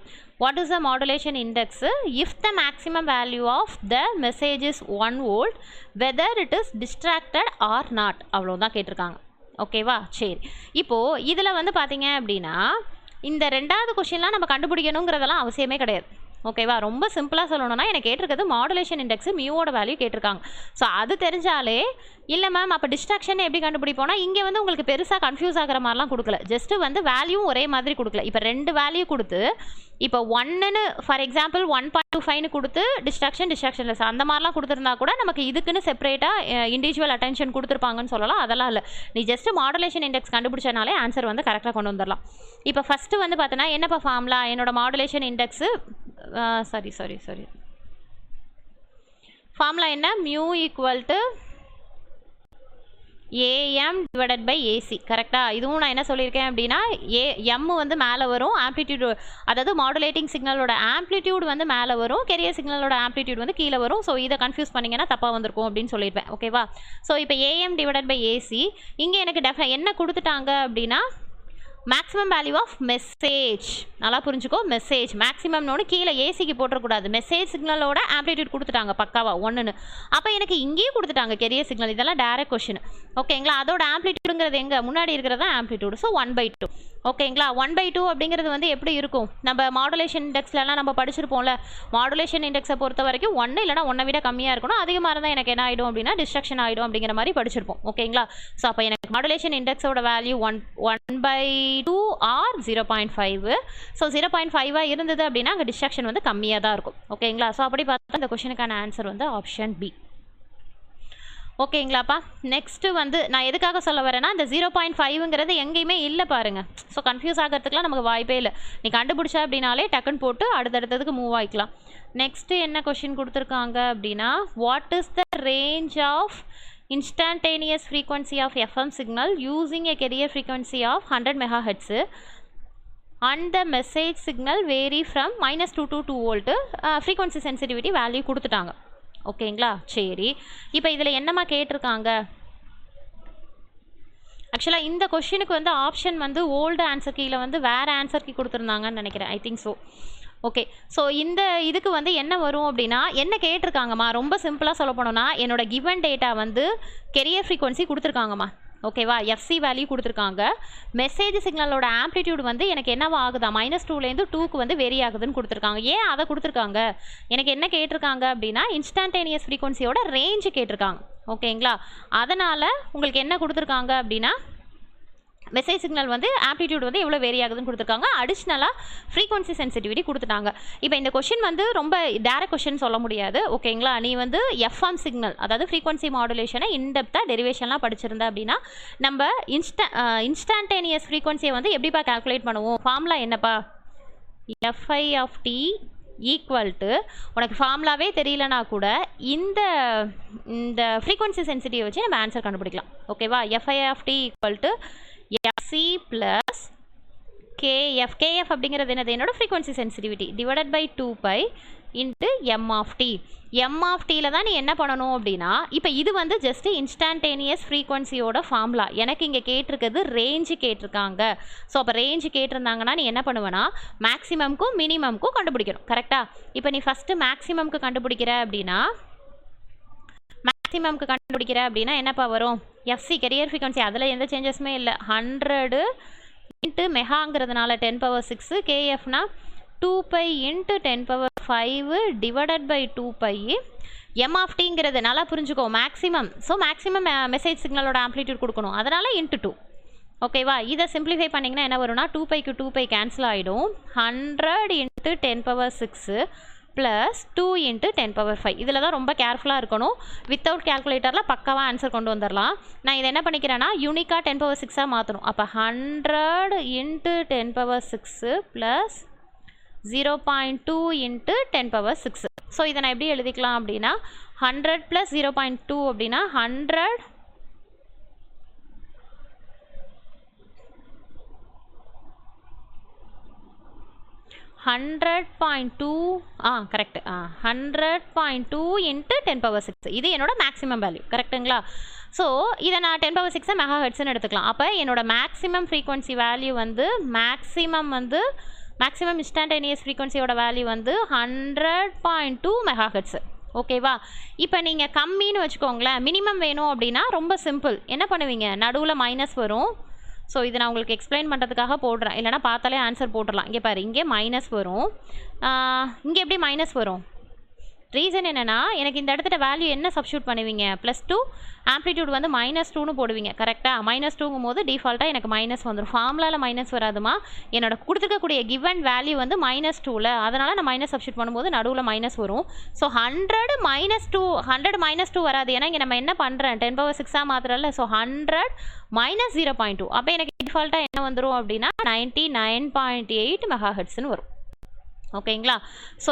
What is the modulation index if the maximum value of the message is 1 volt, whether it is distracted or not? அவ்வளோதான் கேட்டிருக்காங்க. ஓகேவா? சரி, இப்போது இதில் வந்து பார்த்தீங்க அப்படின்னா இந்த ரெண்டாவது கொஷின்லாம் நம்ம கண்டுபிடிக்கணுங்கிறதெல்லாம் அவசியமே கிடையாது. ஓகேவா? ரொம்ப சிம்பிளாக சொல்லணும்னா எனக்கு கேட்டிருக்கிறது மாடுலேஷன் இண்டெக்ஸ் மியூவோட வேல்யூ கேட்டிருக்காங்க. ஸோ அது தெரிஞ்சாலே, இல்லை மேம் அப்போ டிஸ்ட்ராக்ஷன் எப்படி கண்டுபிடிப்போனா இங்கே வந்து உங்களுக்கு பெருசாக கன்ஃபியூஸ் ஆகிற மாதிரிலாம் கொடுக்கல, ஜஸ்ட்டு வந்து வேல்யூவும் ஒரே மாதிரி கொடுக்கல. இப்போ 2 வேல்யூ கொடுத்து, இப்போ 1ன்னு ஃபார் எக்ஸாம்பிள் 1.25ன்னு கொடுத்து டிஸ்ட்ராக்ஷன் லெஸ் அந்த மாதிரிலாம் கொடுத்துருந்தா கூட நமக்கு இதுக்குன்னு செப்பரேட்டாக இண்டிவிஜுவல் அட்டென்ஷன் கொடுத்துருப்பாங்கன்னு சொல்லலாம். அதெல்லாம் இல்லை, நீ ஜஸ்ட் மாடுலேஷன் இண்டெக்ஸ் கண்டுபிடிச்சனாலே ஆன்சர் வந்து கரெக்டாக கொண்டு வந்துடலாம். இப்போ ஃபஸ்ட்டு வந்து பார்த்தோன்னா என்னப்பா ஃபார்முலா, என்னோட மாடுலேஷன் இண்டெக்ஸு சாரி ஃபார்முலா என்ன, mu equal to AM divided by AC. கரெக்டாக? இதுவும் நான் என்ன சொல்லியிருக்கேன் அப்படின்னா எம் வந்து மேலே வரும், ஆம்ப்ளிடியூடு அதாவது மாடுலேட்டிங் சிக்னலோட ஆம்ப்ளிடியூட் வந்து மேலே வரும், கெரியர் சிக்னலோட ஆம்ப்ளிடியூட் வந்து கீழே வரும். ஸோ இதை கன்ஃபியூஸ் பண்ணிங்கன்னா தப்பாக வந்திருக்கும் அப்படின்னு சொல்லியிருப்பேன். ஓகேவா? ஸோ இப்போ AM டிவைடட் பை AC, இங்கே எனக்கு என்ன கொடுத்துட்டாங்க அப்படின்னா மேக்ஸிமம் வேல்யூ ஆஃப் மெசேஜ். நல்லா புரிஞ்சுக்கோ, மெசேஜ் மேக்ஸிமம்னு கீழே ஏசிக்கு போட்டுறக்கூடாது, மெசேஜ் சிக்னலோட ஆம்ப்ளிடியூட் கொடுத்துட்டாங்க பக்காவா 1ன்னு. அப்போ எனக்கு இங்கேயும் கொடுத்துட்டாங்க கெரியர் சிக்னல், இதெல்லாம் டேரக்ட் கொஷின். ஓகேங்களா? அதோட ஆம்ப்ளிடியூடுங்கிறது எங்கே முன்னாடி இருக்கிறதா ஆம்ப்ளிடியூடு. ஸோ 1/2. ஓகேங்களா? 1/2 அப்படிங்கிறது வந்து எப்படி இருக்கும், நம்ம மாடுலேஷன் இண்டெக்ஸ்லாம் நம்ம படிச்சிருப்போம்ல, மாடுலேஷன் இண்டெக்ஸை பொறுத்த வரைக்கும் 1 இல்லைனா 1 விட கம்மியாக இருக்கணும், அதிகமாக இருந்தால் எனக்கு என்ன ஆகிடும் அப்படின்னா டிஸ்ட்ராக்ஷன் ஆகிடும் அப்படிங்கிற மாதிரி படிச்சிருப்போம். ஓகேங்களா? ஸோ அப்போ எனக்கு மாடுலேஷன் இண்டெக்ஸோட வேல்யூ 1/2 ஆர் 0.5. ஸோ 0.5 இருந்தது அப்படின்னா அங்கே டிஸ்ட்ராக்ஷன் வந்து கம்மியாக தான் இருக்கும். ஓகேங்களா? ஸோ அப்படி பார்த்தா இந்த கொஷனுக்கான ஆன்சர் வந்து ஆப்ஷன் பி. ஓகேங்களாப்பா? நெக்ஸ்ட்டு வந்து நான் எதுக்காக சொல்ல வரேன்னா இந்த 0.5ங்கிறது எங்கேயுமே இல்லை பாருங்கள். ஸோ கன்ஃபியூஸ் ஆகிறதுக்குலாம் நமக்கு வாய்ப்பே இல்லை, நீ கண்டுபிடிச்சா அப்படின்னாலே டக்குன்னு போட்டு அடுத்தடுத்ததுக்கு மூவ் ஆகிக்கலாம். நெக்ஸ்ட்டு என்ன கொஷின் கொடுத்துருக்காங்க அப்படின்னா what is the range of instantaneous frequency of FM signal using a carrier frequency of 100 MHz and the message signal vary from -2 to 2 volt. frequency sensitivity value கொடுத்துட்டாங்க. ஓகேங்களா? சரி, இப்போ இதில் என்னமா கேட்டிருக்காங்க, ஆக்சுவலாக இந்த கொஷினுக்கு வந்து ஆப்ஷன் வந்து ஓல்டு ஆன்சர் கீழே வந்து வேறு ஆன்சர் கீ கொடுத்துருந்தாங்கன்னு நினைக்கிறேன், I think so. Okay, so இந்த இதுக்கு வந்து என்ன வரும் அப்படின்னா என்ன கேட்டிருக்காங்கம்மா, ரொம்ப சிம்பிளாக சொல்ல போனோம்னா என்னோட கிவன் டேட்டா வந்து கெரியர் ஃப்ரீக்வன்சி கொடுத்துருக்காங்கம்மா. ஓகேவா? எஃப்சி வேல்யூ கொடுத்துருக்காங்க, மெசேஜ் சிக்னலோட ஆம்ப்ளிடியூட் வந்து எனக்கு என்னவா ஆகுதா -2லேருந்து 2க்கு வந்து வெரி ஆகுதுன்னு கொடுத்துருக்காங்க. ஏன் அதை கொடுத்துருக்காங்க, எனக்கு என்ன கேட்டிருக்காங்க அப்படின்னா இன்ஸ்டன்டேனியஸ் ஃப்ரீக்வன்சியோட ரேஞ்சு கேட்டிருக்காங்க. ஓகேங்களா? அதனால் உங்களுக்கு என்ன கொடுத்துருக்காங்க அப்படின்னா மெசேஜ் சிக்னல் வந்து ஆம்ப்ளிடியூட் வந்து எவ்வளோ வேரி ஆகுதுன்னு கொடுத்துருக்காங்க. அடிஷ்னலாக ஃப்ரீக்வன்சி சென்சிட்டிவிட்டி கொடுத்துட்டாங்க. இப்போ இந்த கொஷின் வந்து ரொம்ப டேரக்ட் கொஷின் சொல்ல முடியாது. ஓகேங்களா, நீ வந்து எஃப்எம் சிக்னல் அதாவது ஃப்ரீக்வன்சி மாடுலேஷனை இன்டெப்த்தாக டெரிவேஷன்லாம் படிச்சிருந்த அப்படின்னா நம்ம இன்ஸ்டன்டேனியஸ் ஃப்ரீக்வன்சியை வந்து எப்படிப்பா கால்குலேட் பண்ணுவோம்? ஃபார்முலா என்னப்பா? FI of D equal to, உனக்கு ஃபார்முலாவே தெரியலனா கூட இந்த இந்த ஃப்ரீக்வன்சி சென்சிட்டிவ் வச்சு நம்ம ஆன்சர் கண்டுபிடிக்கலாம். ஓகேவா? F I of D equal to F C plus K F. K F அப்படிங்கிறது என்னது? என்னோட frequency sensitivity divided by 2π into M of T. M of டியில் தான் நீ என்ன பண்ணணும் அப்படின்னா, இப்போ இது வந்து ஜஸ்ட் இன்ஸ்டன்டேனியஸ் ஃப்ரீக்வன்சியோட ஃபார்முலா. எனக்கு இங்கே கேட்டிருக்கிறது ரேஞ்சு கேட்டிருக்காங்க. ஸோ அப்போ ரேஞ்சு கேட்டிருந்தாங்கன்னா நீ என்ன பண்ணுவேன்னா மேக்ஸிமம்க்கும் மினிமம்க்கும் கண்டுபிடிக்கணும். கரெக்டாக? இப்போ நீ ஃபஸ்ட்டு மேக்ஸிமம்க்கு கண்டுபிடிக்கிற அப்படின்னா என்னப்பா வரும்? எஃப்சி கெரியர் ஃப்ரீக்வன்சி, அதில் எந்த சேஞ்சஸுமே இல்லை. 100 இன்ட்டு மெகாங்கிறதுனால 10⁶, கேஎஃப்னா 2π into 10⁵ divided by 2π. M of டிங்கிறது நல்லா புரிஞ்சுக்கோ, மேக்ஸிமம். ஸோ மேக்ஸிமம் மெசேஜ் சிக்னலோட ஆம்ப்ளிடியூட் கொடுக்கணும், அதனால் இன்ட்டு 2. ஓகேவா? இதை சிம்பிளிஃபை பண்ணிங்கன்னா என்ன வரும்னா 2πக்கு 2π கேன்சல் ஆகிடும். 100 இன்ட்டு 10⁶ ப்ளஸ் 2 இன்ட்டு 10⁵. இதில் தான் ரொம்ப கேர்ஃபுல்லாக இருக்கணும். வித்தவுட் கேல்குலேட்டரில் பக்காவாக ஆன்சர் கொண்டு வந்துடலாம். நான் இதை என்ன பண்ணிக்கிறேன்னா யூனிக்காக 10⁶ மாற்றணும். அப்போ 100 இன்ட்டு 10⁶ ப்ளஸ் 0.2 இன்ட்டு 10⁶. ஸோ இதை நான் எப்படி எழுதிக்கலாம் அப்படின்னா 100 ப்ளஸ் 0.2 அப்படின்னா 100.2 கரெக்ட். 100.2 இன்ட்டு 10⁶. இது என்னோட மேக்ஸிமம் வேல்யூ. கரெக்டுங்களா? ஸோ இதை நான் 10⁶ மெகாஹெர்ட்ஸ்னு எடுத்துக்கலாம். அப்போ என்னோட மேக்ஸிமம் ஃப்ரீக்வன்சி வேல்யூ வந்து மேக்ஸிமம் இன்ஸ்டன்டேனியஸ் ஃப்ரீக்வன்சியோட வேல்யூ வந்து 100.2 மெகாஹெர்ட்ஸ். ஓகேவா? இப்போ நீங்கள் கம்மின்னு வச்சுக்கோங்களேன், மினிமம் வேணும் அப்படின்னா ரொம்ப சிம்பிள். என்ன பண்ணுவீங்க? நடுவில் மைனஸ் வரும். ஸோ இதை நான் உங்களுக்கு எக்ஸ்பிளைன் பண்ணுறதுக்காக போடுறேன், இல்லைனா பார்த்தாலே ஆன்சர் போட்டுடலாம். இங்கே பாரு, இங்கே மைனஸ் வரும், இங்கே எப்படி மைனஸ் வரும்? ரீசன் என்னென்னா, எனக்கு இந்த இடத்துல வேல்யூ என்ன சப்ஸ்டியூட் பண்ணுவீங்க? +2, ஆம்ப்ளிடியூட் வந்து -2ன்னு போடுவீங்க. கரெக்டாக? -2ங்கும் போது டிஃபால்ட்டாக எனக்கு மைனஸ் வந்துடும். ஃபார்முலாவில் மைனஸ் வராதுமா, என்னோட கொடுத்துருக்கக்கூடிய கிவன் வேல்யூ வந்து -2ல், அதனால் நான் மைனஸ் சப்ஸ்டியூட் பண்ணும்போது நடுவில் மைனஸ் வரும். ஸோ 100 -2 வராது. ஏன்னா இங்கே நம்ம என்ன பண்ணுறேன்? 10⁶ மாத்திரல்ல. ஸோ 100 - 0.2. அப்போ எனக்கு டிஃபால்ட்டாக என்ன வந்துடும் அப்படின்னா 99.8 மெகாஹெர்ட்ஸ்னு வரும். ஓகேங்களா? ஸோ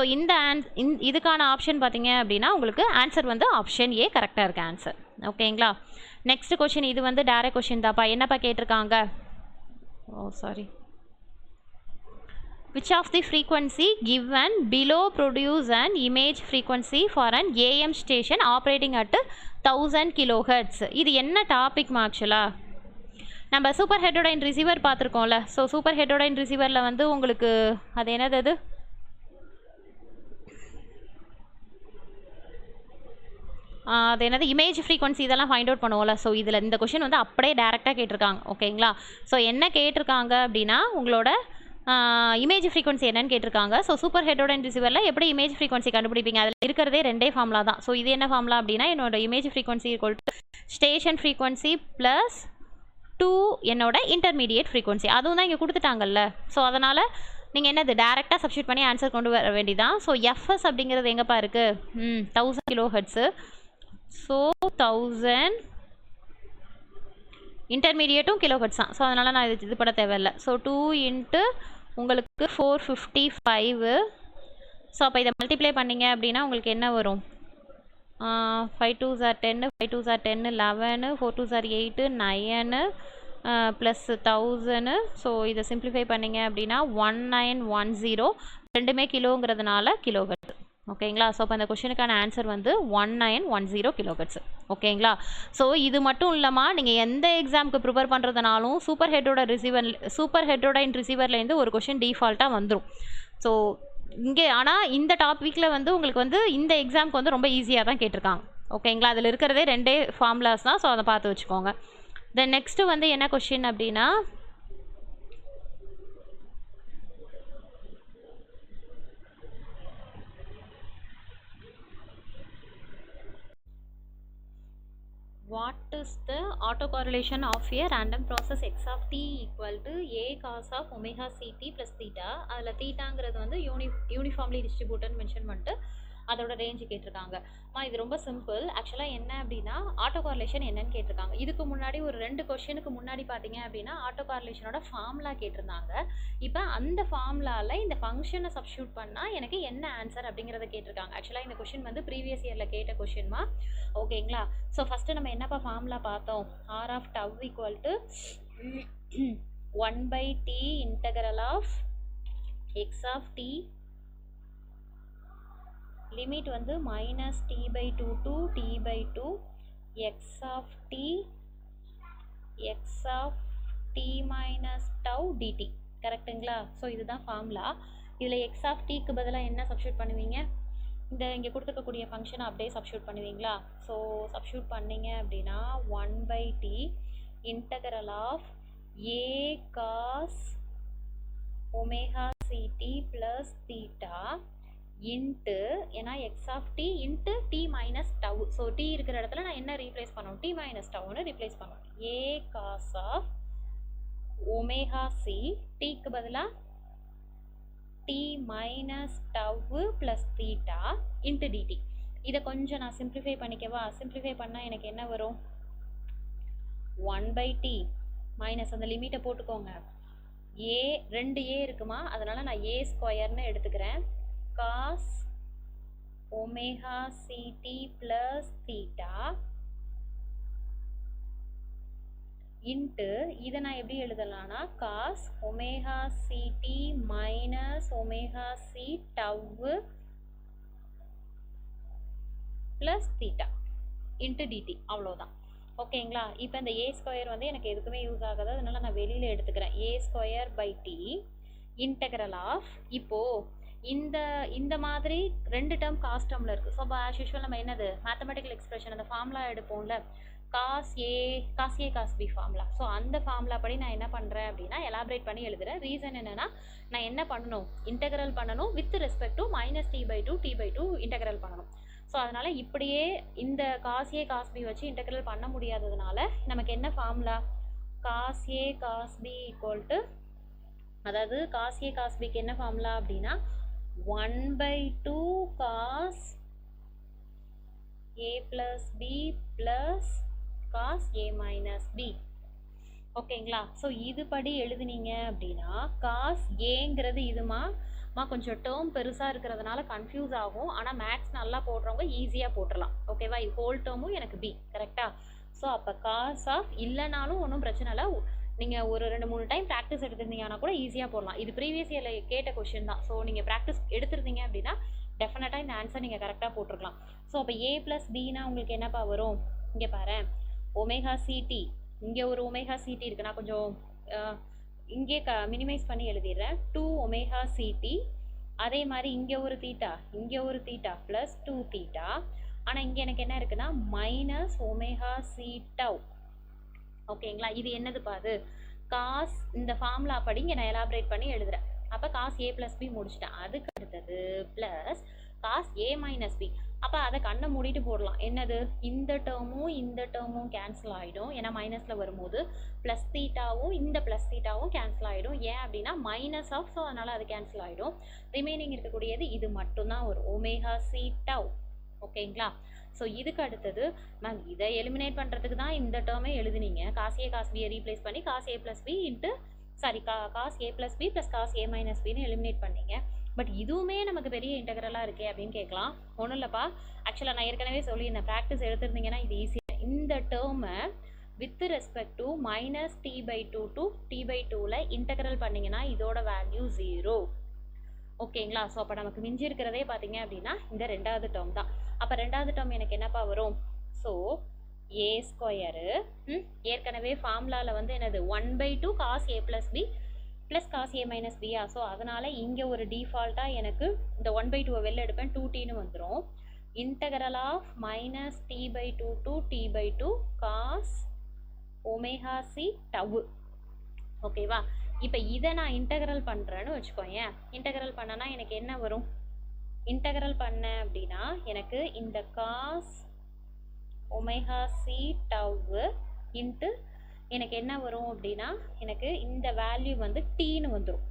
இதுக்கான ஆப்ஷன் பார்த்தீங்க அப்படின்னா உங்களுக்கு ஆன்சர் வந்து ஆப்ஷன் ஏ கரெக்டாக இருக்குது ஆன்சர். ஓகேங்களா? நெக்ஸ்ட் கொஷின், இது வந்து டைரக்ட் கொஷின் தான்ப்பா. என்னப்பா கேட்டிருக்காங்க? Which of the frequency given below produce an image frequency for an AM station operating at 1000 kHz? இது என்ன டாபிக் ஆக்சுவலாக? நம்ம சூப்பர் ஹெட்ரோடைன் ரிசீவர் பார்த்துருக்கோம்ல. ஸோ சூப்பர் ஹெட்ரோடைன் ரிசீவரில் வந்து உங்களுக்கு அது என்னது? அது என்னது? இமேஜ் ஃப்ரீக்வன்சி இதெல்லாம் ஃபைண்ட் அவுட் பண்ணுவோம்ல. ஸோ இதில் இந்த கொஷின் வந்து அப்படியே டேரெக்டாக கேட்டிருக்காங்க. ஓகேங்களா? ஸோ என்ன கேட்டிருக்காங்க அப்படின்னா உங்களோட இமேஜ் ஃப்ரீக்வன்சி என்னன்னு கேட்டிருக்காங்க. ஸோ சூப்பர் ஹெட்ரோடைன் ரிசீவரில் எப்படி இமேஜ் ஃப்ரீக்வன்சி கண்டுபிடிப்பீங்க? அதில் இருக்கிறதே 2 ஃபார்முலா தான். ஸோ இது என்ன ஃபார்முலா அப்படின்னா என்னோட image frequency equal to station frequency plus 2 என்னோட இன்டர்மீடியேட் ஃப்ரீக்வன்சி. அதுவும் தான் இங்கே கொடுத்துட்டாங்கல்ல. ஸோ அதனால் நீங்கள் என்னது டேரெக்டாக சப்ஸ்டியூட் பண்ணி ஆன்சர் கொண்டு வர வேண்டியதான். ஸோ எஃப்எஸ் அப்படிங்கிறது எங்கேப்பா இருக்குது? 1000 kHz. ஸோ 1000 இன்டர்மீடியேட்டும் கிலோஹெர்ட்ஸ் தான். ஸோ அதனால் நான் இது பண்ண தேவையில்லை. ஸோ 2 இன்ட்டு உங்களுக்கு 455. ஸோ அப்போ இதை மல்டிப்ளை பண்ணிங்க அப்படின்னா உங்களுக்கு என்ன வரும்? 5 2s are 10, 5 2s are 10, 11, 4 2s are 8, 9 plus 1000. So இதை சிம்பிளிஃபை பண்ணிங்க அப்படின்னா 1910. ரெண்டுமே கிலோங்கிறதுனால கிலோஹெர்ட்ஸ். ஓகேங்களா? ஸோ அப்போ அந்த கொஷினுக்கான ஆன்சர் வந்து 1910 kHz. ஓகேங்களா? ஸோ இது மட்டும் இல்லாமல் நீங்கள் எந்த எக்ஸாமுக்கு ப்ரிப்பேர் பண்ணுறதுனாலும் சூப்பர் ஹெட்ரோடைன் ரிசீவர்லேருந்து ஒரு கொஷின் டிஃபால்ட்டாக வந்துடும். ஸோ இங்கே ஆனால் இந்த டாப்பிக்கில் வந்து உங்களுக்கு வந்து இந்த எக்ஸாமுக்கு வந்து ரொம்ப ஈஸியாக தான் கேட்டிருக்காங்க. ஓகேங்களா? அதில் இருக்கிறதே 2 ஃபார்முலாஸ் தான். ஸோ அதை பார்த்து வச்சுக்கோங்க. தென் நெக்ஸ்ட்டு வந்து என்ன கொஷின் அப்படின்னா what is the autocorrelation of a random process x of t equal to a cos of omega ct plus theta. அதில் தீட்டாங்கிறது வந்து யூனிஃபார்ம்லி டிஸ்ட்ரிபியூட்டட் மென்ஷன் பண்ணிட்டு அதோட ரேஞ்சு கேட்டிருக்காங்க. இது ரொம்ப சிம்பிள். ஆக்சுவலாக என்ன அப்படின்னா ஆட்டோ கார்லேஷன் என்னன்னு கேட்டிருக்காங்க. இதுக்கு முன்னாடி ஒரு 2 கொஸ்டினுக்கு முன்னாடி பார்த்தீங்க அப்படின்னா ஆட்டோ கார்லேஷனோட ஃபார்முலா கேட்டிருந்தாங்க. இப்போ அந்த ஃபார்முலாவில் இந்த ஃபங்க்ஷனை சப்ஸ்டியூட் பண்ணால் எனக்கு என்ன ஆன்சர் அப்படிங்கிறத கேட்டிருக்காங்க. ஆக்சுவலாக இந்த கொஸ்டின் வந்து ப்ரீவியஸ் இயரில் கேட்ட கொஸ்டின்மா. ஓகேங்களா? ஸோ ஃபஸ்ட்டு நம்ம என்னப்பா ஃபார்முலா பார்த்தோம்? R of tau equal to 1/t integral of x of t limit வந்து -t/2 to t/2 x of t minus tau dt. கரெக்டுங்களா? ஸோ இதுதான் ஃபார்முலா. இதில் x of tக்கு பதிலாக என்ன சப்ஸ்டியூட் பண்ணுவீங்க? இந்த இங்கே கொடுத்துருக்கக்கூடிய ஃபங்க்ஷனை அப்படியே சப்ஸ்டியூட் பண்ணுவீங்களா? ஸோ சப்ஸ்டியூட் பண்ணிங்க அப்படின்னா 1/t integral of a cos omega ct plus theta into ஏன்னா X of T into T minus tau. So T இருக்கிற இடத்துல நான் என்ன ரீப்ளேஸ் பண்ணணும்? டி மைனஸ் டவ்னு ரீப்ளேஸ் பண்ணணும். A cos of omega C டிக்கு பதிலாக t minus tau plus theta into dt. இதை கொஞ்சம் நான் சிம்பிளிஃபை பண்ணிக்கவா? சிம்பிளிஃபை பண்ணால் எனக்கு என்ன வரும்? 1/t மைனஸ் அந்த லிமிட்டை போட்டுக்கோங்க. ஏ 2a இருக்குமா, அதனால் நான் ஏ ஸ்கொயர்னு எடுத்துக்கிறேன். cos omega ct plus theta into இதை நான் எப்படி எழுதலாம்னா cos omega ct minus omega c tau plus theta into dt. அவ்வளோதான். ஓகேங்களா? இப்போ இந்த ஏ ஸ்கொயர் வந்து எனக்கு எதுக்குமே யூஸ் ஆகாது, அதனால நான் வெளியில் எடுத்துக்கிறேன். A square by T integral of இப்போது இந்த மாதிரி 2 டேர்ம் காஸ் டேர்மில் இருக்குது. ஸோ ஆஸ் யூஷுவல் நம்ம என்னது மேத்தமெட்டிக்கல் எக்ஸ்பிரஷன் அந்த ஃபார்முலா எடுப்போம்ல, cos A cos B formula. So அந்த ஃபார்முலா படி நான் என்ன பண்ணுறேன் அப்படின்னா எலாபரேட் பண்ணி எழுதுகிறேன். ரீசன் என்னென்னா நான் என்ன பண்ணணும்? இன்டெக்ரல் பண்ணணும் with respect to -t/2 t/2 integral பண்ணணும். ஸோ அதனால் இப்படியே இந்த காஸ் ஏ காஸ் பி வச்சு இன்டெக்ரல் பண்ண முடியாததுனால நமக்கு என்ன formula? Cos A cos B equal to, அதாவது காஸ் ஏ காஸ் பிக்கு என்ன ஃபார்முலா அப்படின்னா 1/2 cos a plus b plus cos a minus b. ஓகேங்களா? ஸோ இது படி எழுதுனீங்க அப்படின்னா காஸ் ஏங்கிறது இதுமா கொஞ்சம் டேர்ம் பெருசாக இருக்கிறதுனால கன்ஃபியூஸ் ஆகும். ஆனால் மேக்ஸ் நல்லா போடுறவங்க ஈஸியாக போட்டுடலாம். ஓகேவா? இது ஹோல் டேர்மும் எனக்கு பி கரெக்டாக. ஸோ அப்போ காஸ் ஆஃப் இல்லைனாலும் ஒன்றும் பிரச்சனை இல்லை. நீங்கள் ஒரு 2-3 டைம் ப்ராக்டிஸ் எடுத்திருந்தீங்கன்னா கூட ஈஸியாக போடலாம். இது ப்ரீவியஸ் இயரில் கேட்ட கொஷின் தான். ஸோ நீங்கள் ப்ராக்டிஸ் எடுத்திருந்தீங்க அப்படின்னா டெஃபினட்டாக இந்த ஆன்சர் நீங்கள் கரெக்டாக போட்டிருக்கலாம். ஸோ அப்போ ஏ ப்ளஸ் பின்னா உங்களுக்கு என்னப்பா வரும்? இங்கே பாரு, ஒமேகா சிடி, இங்கே ஒரு ஒமேகா சிடி இருக்குது. நான் கொஞ்சம் இங்கே மினிமைஸ் பண்ணி எழுதிடுறேன். 2 ஒமேகா சிடி. அதே மாதிரி இங்கே ஒரு தீட்டா ப்ளஸ் 2 தீட்டா. ஆனால் இங்கே எனக்கு என்ன இருக்குன்னா மைனஸ் ஒமேகா சி டவ். ஓகேங்களா? இது என்னது பாது? காஸ் இந்த ஃபார்முலா படி இங்கே நான் எலாபரேட் பண்ணி எழுதுறேன். அப்போ காஸ் ஏ ப்ளஸ் பி முடிச்சிட்டேன். அதுக்கு அடுத்தது plus cos A minus B. அப்போ அதை கண்ணை மூடிட்டு போடலாம். என்னது? இந்த டேர்மும் கேன்சல் ஆகிடும். ஏன்னா மைனஸில் வரும்போது ப்ளஸ் தீட்டாவும் இந்த ப்ளஸ் தீட்டாவும் கேன்சல் ஆகிடும். ஏன் அப்படின்னா மைனஸ் ஆஃப், ஸோ அதனால் அது கேன்சல் ஆகிடும். ரிமைனிங் இருக்கக்கூடியது இது மட்டும்தான் வரும், ஒமேகா சி டவ். ஓகேங்களா? ஸோ இதுக்கு அடுத்தது மேம் இதை எலிமினேட் பண்ணுறதுக்கு தான் இந்த டேர்மே எழுதுனீங்க. காஸ் ஏ காஸ் பியை ரீப்ளேஸ் பண்ணி cos A plus B into cos A plus B plus cos A minus பின்னு எலிமினேட் பண்ணீங்க. பட் இதுவுமே நமக்கு பெரிய இன்டெக்ரலாக இருக்கே அப்படின்னு கேட்கலாம். ஒன்றும் இல்லைப்பா, ஆக்சுவலாக நான் ஏற்கனவே சொல்லியிருந்தேன், ப்ராக்டிஸ் எடுத்திருந்தீங்கன்னா இது ஈஸியாக இந்த டேர்மை with respect to -t/2 to t/2ல் இன்டெக்ரல் பண்ணிங்கன்னா இதோட வேல்யூ 0. ஓகேங்களா? ஸோ அப்போ நமக்கு மிஞ்சி இருக்கிறதே பார்த்தீங்க அப்படின்னா இந்த 2வது டேர்ம் தான். அப்போ 2வது டேர்ம் எனக்கு என்னப்பா வரும்? ஸோ ஏ ஸ்கொயரு ஏற்கனவே ஃபார்முலாவில் வந்து என்னது 1/2 cos A plus B plus cos A minus பியா. ஸோ அதனால் இங்கே ஒரு டிஃபால்ட்டாக எனக்கு இந்த 1/2 வெளில எடுப்பேன், 2tன்னு வந்துடும். Integral of -t/2 to t/2 cos omega C tau. ஓகேவா? இப்போ இதை நான் இன்டெக்ரல் பண்ணுறேன்னு வச்சுக்கோங்க. இன்டெக்ரல் பண்ணனா எனக்கு என்ன வரும்? இன்டெக்ரல் பண்ணேன் அப்படின்னா எனக்கு இந்த cos omega C tau into எனக்கு என்ன வரும் அப்படின்னா எனக்கு இந்த வேல்யூ வந்து டீன்னு வந்துடும்.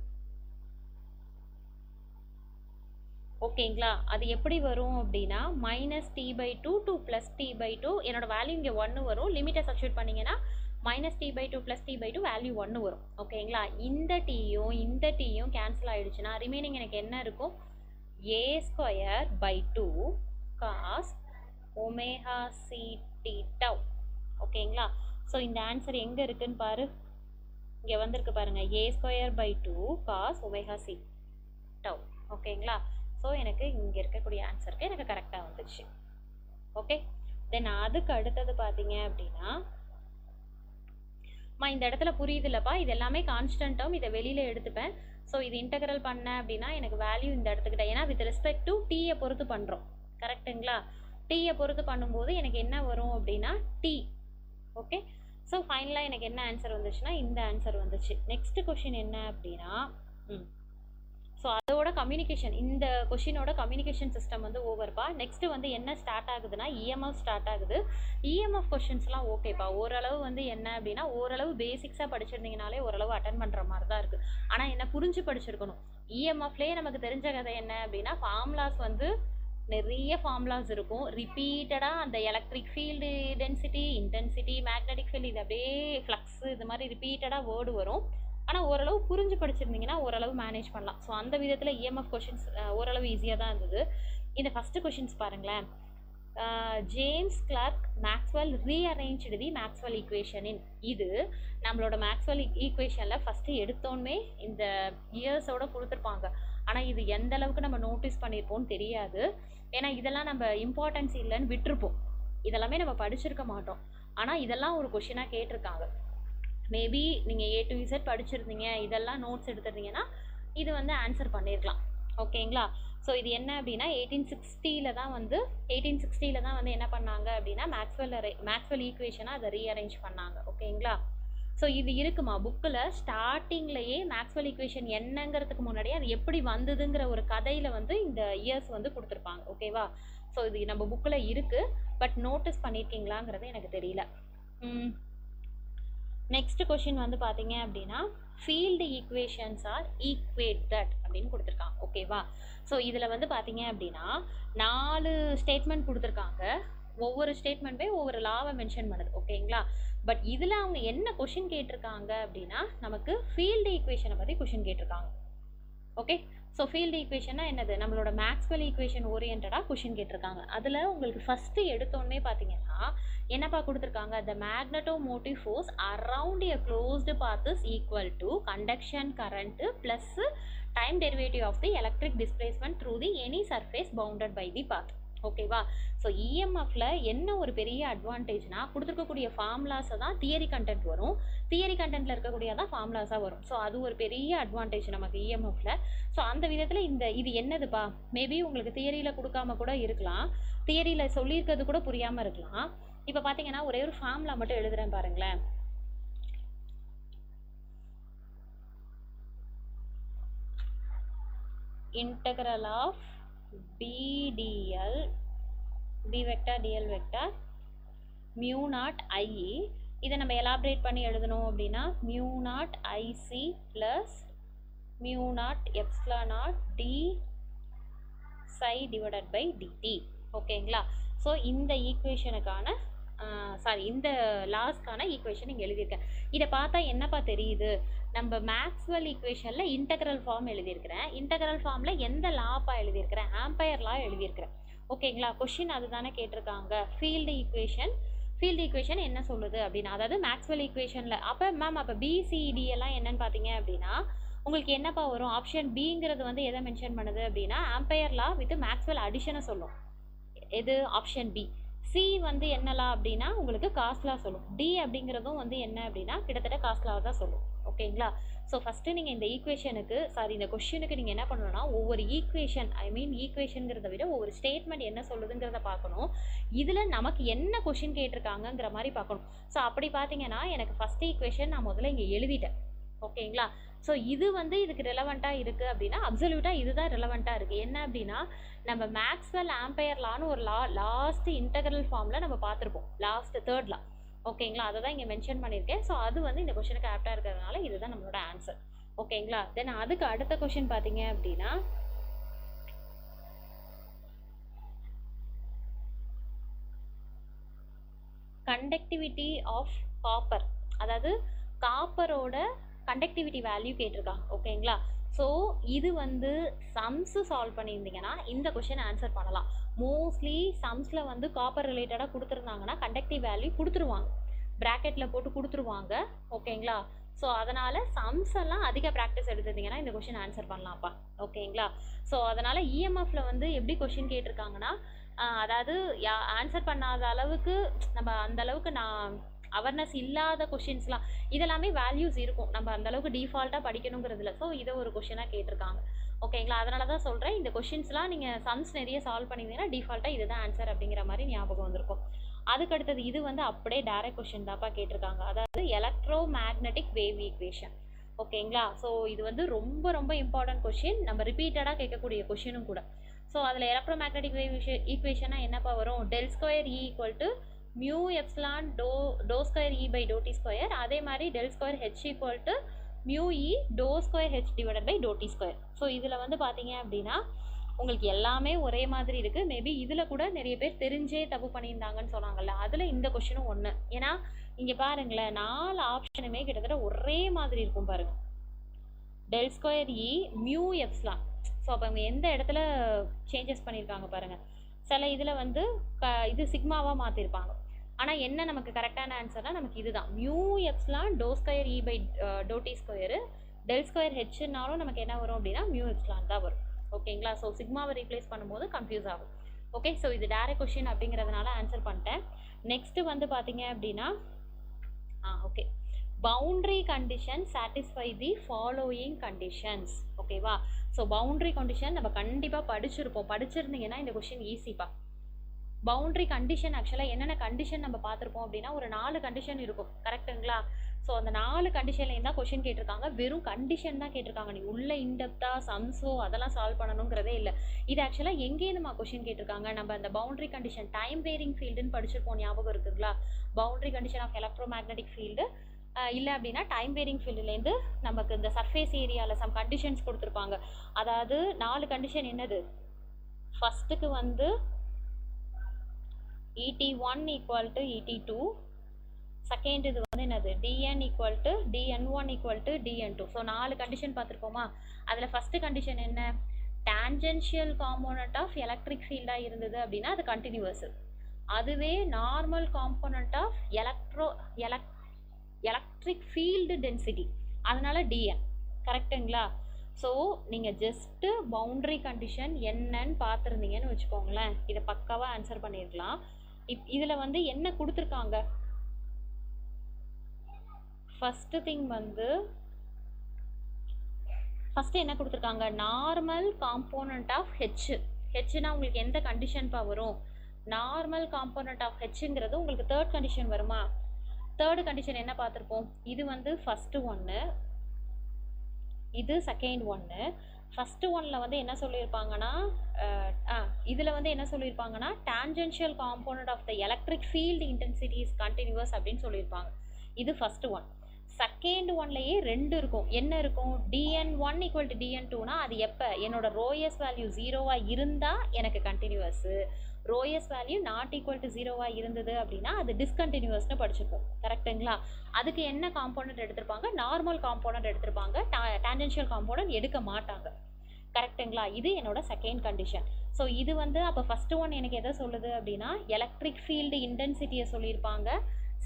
ஓகேங்களா? அது எப்படி வரும் அப்படின்னா -t/2 to +t/2 என்னோட வேல்யூ இங்கே 1 வரும். லிமிட்டை சப்ஸ்டியூட் பண்ணிங்கன்னா -t/2 +t/2 வேல்யூ 1 வரும். ஓகேங்களா? இந்த டீயும் கேன்சல் ஆகிடுச்சுன்னா ரிமைனிங் எனக்கு என்ன இருக்கும்? a²/2 cos omega C t tau. ஓகேங்களா? ஸோ இந்த ஆன்சர் எங்கே இருக்குன்னு பாரு, இங்கே வந்திருக்கு பாருங்கள், a²/2 cos omega C tau. ஓகேங்களா? ஸோ எனக்கு இங்கே இருக்கக்கூடிய ஆன்சருக்கு எனக்கு கரெக்டாக வந்துடுச்சு. ஓகே, தென் அதுக்கு அடுத்தது பார்த்தீங்க அப்படின்னா இந்த இடத்துல புரியுதுல்லப்பா, இது எல்லாமே கான்ஸ்டன்ட் டேர்ம், இதை வெளியில் எடுத்துப்பேன். ஸோ இது இன்டெக்ரல் பண்ணேன் அப்படின்னா எனக்கு வேல்யூ இந்த இடத்துக்கிட்ட, ஏன்னா வித் ரெஸ்பெக்ட் டு டீயை பொறுத்து பண்ணுறோம். கரெக்டுங்களா? டீயை பொறுத்து பண்ணும்போது எனக்கு என்ன வரும் அப்படின்னா டி. ஓகே, ஸோ ஃபைனலாக எனக்கு என்ன ஆன்சர் வந்துச்சுன்னா இந்த ஆன்சர் வந்துச்சு. நெக்ஸ்ட் கொஷின் என்ன அப்படின்னா ஸோ அதோட கம்யூனிகேஷன், இந்த கொஷினோட கம்யூனிகேஷன் சிஸ்டம் வந்து ஓவர்ப்பா. நெக்ஸ்ட் வந்து என்ன ஸ்டார்ட் ஆகுதுன்னா இஎம்எஃப் ஸ்டார்ட் ஆகுது. இஎம்எஃப் கொஷின்ஸ்லாம் ஓகேப்பா, ஓரளவு வந்து என்ன அப்படின்னா ஓரளவு பேசிக்ஸாக படிச்சிருந்தீங்கனாலே ஓரளவு அட்டன் பண்ணுற மாதிரி தான் இருக்குது. ஆனால் என்ன புரிஞ்சு படிச்சிருக்கணும். இஎம்எஃப்லேயே நமக்கு தெரிஞ்ச கதை என்ன அப்படின்னா ஃபார்முலாஸ் வந்து நிறைய ஃபார்முலாஸ் இருக்கும். ரிப்பீட்டடாக அந்த electric field density, intensity, magnetic field, இது அப்படியே ஃப்ளக்ஸு, இது மாதிரி ரிப்பீட்டடாக வேர்டு வரும். ஆனால் ஓரளவு புரிஞ்சு படிச்சிருந்தீங்கன்னா ஓரளவு மேனேஜ் பண்ணலாம். ஸோ அந்த விதத்தில் இஎம்எஃப் கொஷின்ஸ் ஓரளவு ஈஸியாக தான் இருந்தது. இந்த ஃபஸ்ட்டு கொஷின்ஸ் பாருங்களேன். ஜேம்ஸ் கிளார்க் மேக்ஸ்வெல் ரீஅரேஞ்ச்டு தி மேக்ஸ்வெல் ஈக்குவேஷனின், இது நம்மளோட மேக்ஸ்வெல் ஈக்குவேஷனில் ஃபஸ்ட்டு எடுத்தோன்னே இந்த இயர்ஸோட கொடுத்துருப்பாங்க. ஆனால் இது எந்த அளவுக்கு நம்ம நோட்டீஸ் பண்ணியிருப்போம்னு தெரியாது. ஏன்னா இதெல்லாம் நம்ம இம்பார்ட்டன்ஸ் இல்லைன்னு விட்டுருப்போம். இதெல்லாமே நம்ம படிச்சிருக்க மாட்டோம். ஆனால் இதெல்லாம் ஒரு கொஷினாக கேட்டிருக்காங்க. மேபி நீங்கள் A to Z படிச்சிருந்தீங்க, இதெல்லாம் நோட்ஸ் எடுத்துருந்தீங்கன்னா இது வந்து ஆன்சர் பண்ணியிருக்கலாம். ஓகேங்களா? ஸோ இது என்ன அப்படின்னா 1860 தான் வந்து என்ன பண்ணாங்க அப்படின்னா மேக்ஸ்வெல் ஈக்குவேஷனாக அதை ரீஅரேஞ்ச் பண்ணாங்க. ஓகேங்களா? ஸோ இது இருக்குமா புக்கில் ஸ்டார்டிங்லேயே மேக்ஸ்வெல் ஈக்குவேஷன் என்னங்கிறதுக்கு முன்னாடியே அது எப்படி வந்ததுங்கிற ஒரு கதையில் வந்து இந்த இயர்ஸ் வந்து கொடுத்துருப்பாங்க. ஓகேவா? ஸோ இது நம்ம புக்கில் இருக்குது, பட் நோட்டீஸ் பண்ணியிருக்கீங்களாங்கிறது எனக்கு தெரியல. நெக்ஸ்ட் கொஷின் வந்து பார்த்தீங்க அப்படின்னா ஃபீல்டு ஈக்குவேஷன்ஸ் ஆர் ஈக்குவேட்டட் அப்படின்னு கொடுத்துருக்காங்க. ஓகேவா? ஸோ இதில் வந்து பார்த்தீங்க அப்படின்னா 4 ஸ்டேட்மெண்ட் கொடுத்துருக்காங்க. ஒவ்வொரு ஸ்டேட்மெண்ட்டுமே ஒவ்வொரு லாவை மென்ஷன் பண்ணுது. ஓகேங்களா? பட் இதில் அவங்க என்ன கொஷின் கேட்டிருக்காங்க அப்படின்னா நமக்கு ஃபீல்டு ஈக்குவேஷனை பற்றி கொஷின் கேட்டிருக்காங்க. ஓகே, ஸோ ஃபீல்டு ஈக்குவேஷன்னா என்னது? நம்மளோட மேக்ஸ்வெல் ஈக்குவேஷன் ஓரியன்டாக கொஷின் கேட்டிருக்காங்க. அதில் உங்களுக்கு ஃபஸ்ட்டு எடுத்தோன்னே பார்த்தீங்கன்னா என்னப்பா கொடுத்துருக்காங்க? The magnetomotive force around a closed path is equal to conduction current plus time derivative of the electric displacement through the any surface bounded by the path. ஓகேவா? So இஎம்எஃப்ல என்ன ஒரு பெரிய அட்வான்டேஜ்னா கொடுத்துருக்கக்கூடிய ஃபார்முலாஸை தான் தியரி கண்டென்ட் வரும், தியரி கண்டென்ட்டில் இருக்கக்கூடியதான் ஃபார்முலாஸாக வரும். So அது ஒரு பெரிய அட்வான்டேஜ் நமக்கு இஎம்எஃப்ல. ஸோ அந்த விதத்தில் இது என்னதுப்பா, மேபி உங்களுக்கு தியரியில் கொடுக்காம கூட இருக்கலாம், தியரியில் சொல்லியிருக்கிறது கூட புரியாமல் இருக்கலாம். இப்போ பார்த்தீங்கன்னா ஒரே ஒரு ஃபார்முலா மட்டும் எழுதுறேன் பாருங்களேன். Integral of BDL B vector DL vector mu naught IE, இதை நம்ம எலாபரேட் பண்ணி எழுதணும் அப்படின்னா mu naught IC plus mu naught epsilon naught D psi divided by DT. ஓகேங்களா? ஸோ இந்த ஈக்குவேஷனுக்கான இந்த லாஸ்க்கான ஈக்குவேஷன் இங்கே எழுதியிருக்கேன். இதை பார்த்தா என்னப்பா தெரியுது? நம்ம மேக்ஸ்வெல் ஈக்குவேஷனில் இன்டெக்ரல் ஃபார்ம் எழுதியிருக்கிறேன். இன்டெக்ரல் ஃபார்மில் எந்த லாப்பா எழுதியிருக்கிறேன்? ஆம்பையர் லா எழுதியிருக்கிறேன். ஓகேங்களா? கொஷின் அதுதானே கேட்டிருக்காங்க. ஃபீல்டு ஈக்குவேஷன் என்ன சொல்லுது அப்படின்னா, அதாவது மேக்ஸ்வெல் ஈக்குவேஷனில் அப்போ BCD எல்லாம் என்னன்னு பார்த்தீங்க அப்படின்னா உங்களுக்கு என்னப்பா வரும்? ஆப்ஷன் பிங்கிறது வந்து எதை மென்ஷன் பண்ணுது அப்படின்னா ஆம்பையர் லா வித் மேக்ஸ்வெல் அடிஷனை சொல்லும். எது? Option B. சி வந்து என்னலா அப்படின்னா உங்களுக்கு காஸ்லா சொல்லும். டி அப்படிங்கிறதும் வந்து என்ன அப்படின்னா கிட்டத்தட்ட காஸ்லாவை தான் சொல்லும். ஓகேங்களா? ஸோ ஃபஸ்ட்டு நீங்கள் இந்த இந்த கொஷினுக்கு நீங்கள் என்ன பண்ணணும்னா ஒவ்வொரு ஈக்குவேஷனுங்கிறத விட ஒவ்வொரு ஸ்டேட்மெண்ட் என்ன சொல்லுதுங்கிறத பார்க்கணும். இதில் நமக்கு என்ன கொஷின் கேட்டிருக்காங்கங்கிற மாதிரி பார்க்கணும். ஸோ அப்படி பார்த்தீங்கன்னா எனக்கு ஃபஸ்ட் ஈக்குவேஷன் நான் முதல்ல இங்கே எழுதிட்டேன். ஓகேங்களா. ஸோ இது வந்து இதுக்கு ரெலவெண்ட்டாக இருக்குது அப்படின்னா அப்சல்யூட்டாக இதுதான் ரெலவெண்ட்டாக இருக்குது. என்ன அப்படின்னா நம்ம மேக்ஸ்வெல் ஆம்பையர் லான்னு ஒரு லாஸ்ட் இன்டெக்ரல் ஃபார்மில் நம்ம பார்த்துருப்போம், லாஸ்ட் தேர்ட் லா. ஓகேங்களா, அதை தான் இங்கே மென்ஷன் பண்ணியிருக்கேன். ஸோ அது வந்து இந்த கொஷனுக்கு ஆப்டாக இருக்கிறதுனால இதுதான் நம்மளோட ஆன்சர். ஓகேங்களா. தென் அதுக்கு அடுத்த கொஷின் பார்த்தீங்க அப்படின்னா கண்டக்டிவிட்டி ஆஃப் காப்பர், அதாவது காப்பரோட கண்டக்டிவிட்டி வேல்யூ கேட்டிருக்காங்க. ஓகேங்களா. ஸோ இது வந்து சம்ஸு சால்வ் பண்ணியிருந்தீங்கன்னா இந்த கொஷின் ஆன்சர் பண்ணலாம். மோஸ்ட்லி சம்ஸில் வந்து காப்பர் ரிலேட்டடாக கொடுத்துருந்தாங்கன்னா கண்டக்டிவ் வேல்யூ கொடுத்துருவாங்க, ப்ராக்கெட்டில் போட்டு கொடுத்துருவாங்க. ஓகேங்களா. ஸோ அதனால் சம்ஸ் எல்லாம் அதிக ப்ராக்டிஸ் எடுத்துருந்தீங்கன்னா இந்த கொஷின் ஆன்சர் பண்ணலாம்ப்பா. ஓகேங்களா. ஸோ அதனால் இஎம்எஃப்ல வந்து எப்படி கொஷின் கேட்டிருக்காங்கன்னா அதாவது ஆன்சர் பண்ணாத அளவுக்கு நம்ம அந்த அளவுக்கு அவேர்னஸ் இல்லாத கொஷின்ஸ்லாம் இதெல்லாமே வேல்யூஸ் இருக்கும், நம்ம அந்தளவுக்கு டிஃபால்ட்டாக படிக்கணுங்கிறதுல. ஸோ இதை ஒரு கொஷினாக கேட்டிருக்காங்க. ஓகேங்களா. அதனால தான் சொல்கிறேன், இந்த கொஷின்ஸ்லாம் நீங்கள் சம்ஸ் நிறைய சால்வ் பண்ணியிருந்தீங்கன்னா டிஃபால்ட்டாக இதுதான் ஆன்சர் அப்படிங்கிற மாதிரி ஞாபகம் வந்திருக்கும். அதுக்கடுத்தது இது வந்து அப்படியே டைரக்ட் கொஷின் தான்ப்பா கேட்டிருக்காங்க, அதாவது எலக்ட்ரோ மேக்னெட்டிக் வேவ் ஈக்குவேஷன். ஓகேங்களா. ஸோ இது வந்து ரொம்ப ரொம்ப இம்பார்ட்டன்ட் கொஷின், நம்ம ரிப்பீட்டடாக கேட்கக்கூடிய கொஷினும் கூட. ஸோ அதில் எலக்ட்ரோ மேக்னெட்டிக் வேவ் ஈக்குவேஷனாக என்னப்பா வரும், del square E equal to mu epsilon to square E by to t square, அதே மாதிரி del square H equal to mu E do square H divided by to t square. So இதில் வந்து பார்த்தீங்க அப்படின்னா உங்களுக்கு எல்லாமே ஒரே மாதிரி இருக்குது. மேபி இதில் கூட நிறைய பேர் தெரிஞ்சே தப்பு பண்ணியிருந்தாங்கன்னு சொன்னாங்கல்ல, அதில் இந்த கொஷினும் ஒன்று. ஏன்னா இங்கே பாருங்களேன், 4 ஆப்ஷனுமே கிட்டத்தட்ட ஒரே மாதிரி இருக்கும் பாருங்கள். del square E mu epsilon. So அப்போ அவங்க எந்த இடத்துல சேஞ்சஸ் பண்ணியிருக்காங்க பாருங்கள். சில இதில் வந்து இது சிக்மாவாக மாற்றிருப்பாங்க. ஆனால் என்ன நமக்கு கரெக்டான ஆன்சர்னால் நமக்கு இதுதான், mu epsilon to square E by to T square. del square ஹெச்னாலும் நமக்கு என்ன வரும் அப்படின்னா மியூ எப்சிலான் தான் வரும். ஓகேங்களா. ஸோ சிக்மாவை ரீப்ளேஸ் பண்ணும்போது கன்ஃபியூஸ் ஆகும். ஓகே. ஸோ இது டைரக்ட் கொஷின் அப்படிங்கிறதுனால ஆன்சர் பண்ணிட்டேன். நெக்ஸ்ட்டு வந்து பார்த்தீங்க அப்படின்னா okay, boundary condition satisfy the following conditions. ஓகேவா. ஸோ பவுண்டரி கண்டிஷன் நம்ம கண்டிப்பாக படிச்சிருந்தீங்கன்னா இந்த கொஷின் ஈஸிப்பா. பவுண்டரி கண்டிஷன் ஆக்சுவலாக என்னென்ன கண்டிஷன் நம்ம பார்த்துருப்போம் அப்படின்னா ஒரு 4 கண்டிஷன் இருக்கும், கரெக்டுங்களா. ஸோ அந்த 4 கண்டிஷன்லேயும் தான் கொஷின் கேட்டிருக்காங்க, வெறும் கண்டிஷன் தான் கேட்டிருக்காங்க. நீ உள்ள இன்டெப்த்தாக சம்ஸோ அதெல்லாம் சால்வ் பண்ணணுங்கிறதே இல்லை. இது ஆக்சுவலாக எங்கேருந்துமா கொஷின் கேட்டிருக்காங்க, நம்ம அந்த பவுண்டரி கண்டிஷன் டைம் வேரிங் ஃபீல்டுன்னு படிச்சிருப்போம், ஞாபகம் இருக்குங்களா. Boundary condition of electro magnetic field இல்லை அப்படின்னா டைம் வேரிங் ஃபீல்டுலேருந்து நமக்கு இந்த சர்ஃபேஸ் ஏரியாவில் சம் கண்டிஷன்ஸ் கொடுத்துருப்பாங்க. அதாவது 4 கண்டிஷன் என்னது, ஃபஸ்ட்டுக்கு வந்து ET1 equal to ET2, second இது வந்து என்னது DN equal to DN1 equal to DN2. So 4 condition பார்த்துருப்போமா. அதில் ஃபஸ்ட்டு கண்டிஷன் என்ன, டான்ஜென்ஷியல் காம்போனண்ட் ஆஃப் எலக்ட்ரிக் ஃபீல்டாக இருந்தது அப்படின்னா அது கண்டினியூவஸ். அதுவே normal component of electric field density, அதனால DN. கரெக்டுங்களா. ஸோ நீங்கள் ஜஸ்ட்டு பவுண்டரி கண்டிஷன் என்னன்னு பார்த்துருந்தீங்கன்னு வச்சுக்கோங்களேன், இதை பக்காவாக ஆன்சர் பண்ணியிருக்கலாம். இதில் வந்து என்ன கொடுத்துருக்காங்க, ஃபஸ்ட்டு திங் வந்து ஃபஸ்ட்டு என்ன கொடுத்துருக்காங்க, நார்மல் காம்போனண்ட் ஆஃப் ஹெச்னா உங்களுக்கு எந்த கண்டிஷன்ப்பா வரும், நார்மல் காம்போனண்ட் ஆஃப் ஹெச்ங்கிறது உங்களுக்கு தேர்ட் கண்டிஷன் வருமா. தேர்டு கண்டிஷன் என்ன பார்த்துருப்போம், இது வந்து ஃபஸ்ட்டு ஒன்று, இது செகண்ட் ஒன்று. ஃபஸ்ட்டு ஒன்னில் வந்து என்ன சொல்லியிருப்பாங்கன்னா இதில் வந்து என்ன சொல்லியிருப்பாங்கன்னா tangential component of the electric field intensity is continuous அப்படின்னு சொல்லியிருப்பாங்க. இது ஃபஸ்ட்டு ஒன். செகண்ட் ஒன்லேயே 2 இருக்கும். என்ன இருக்கும், DN1 ஈக்குவல் டு DN2னா அது எப்போ என்னோட ரோஎஸ் வேல்யூ 0வாக இருந்தால் எனக்கு கண்டினியூவஸு, ரோஎஸ் வேல்யூ நாட் ஈக்குவல் டு 0வாக இருந்தது அப்படின்னா அது டிஸ்கண்டினியூவஸ்னு படிச்சிருப்போம், கரெக்டுங்களா. அதுக்கு என்ன காம்போனண்ட் எடுத்திருப்பாங்க, நார்மல் காம்போனண்ட் எடுத்திருப்பாங்க, டான்ஜென்ஷியல் காம்போனண்ட் எடுக்க மாட்டாங்க, கரெக்டுங்களா. இது என்னோட செகண்ட் கண்டிஷன். ஸோ இது வந்து அப்போ ஃபஸ்ட்டு ஒன் எனக்கு எதை சொல்லுது அப்படின்னா எலக்ட்ரிக் ஃபீல்டு இன்டென்சிட்டியை சொல்லியிருப்பாங்க.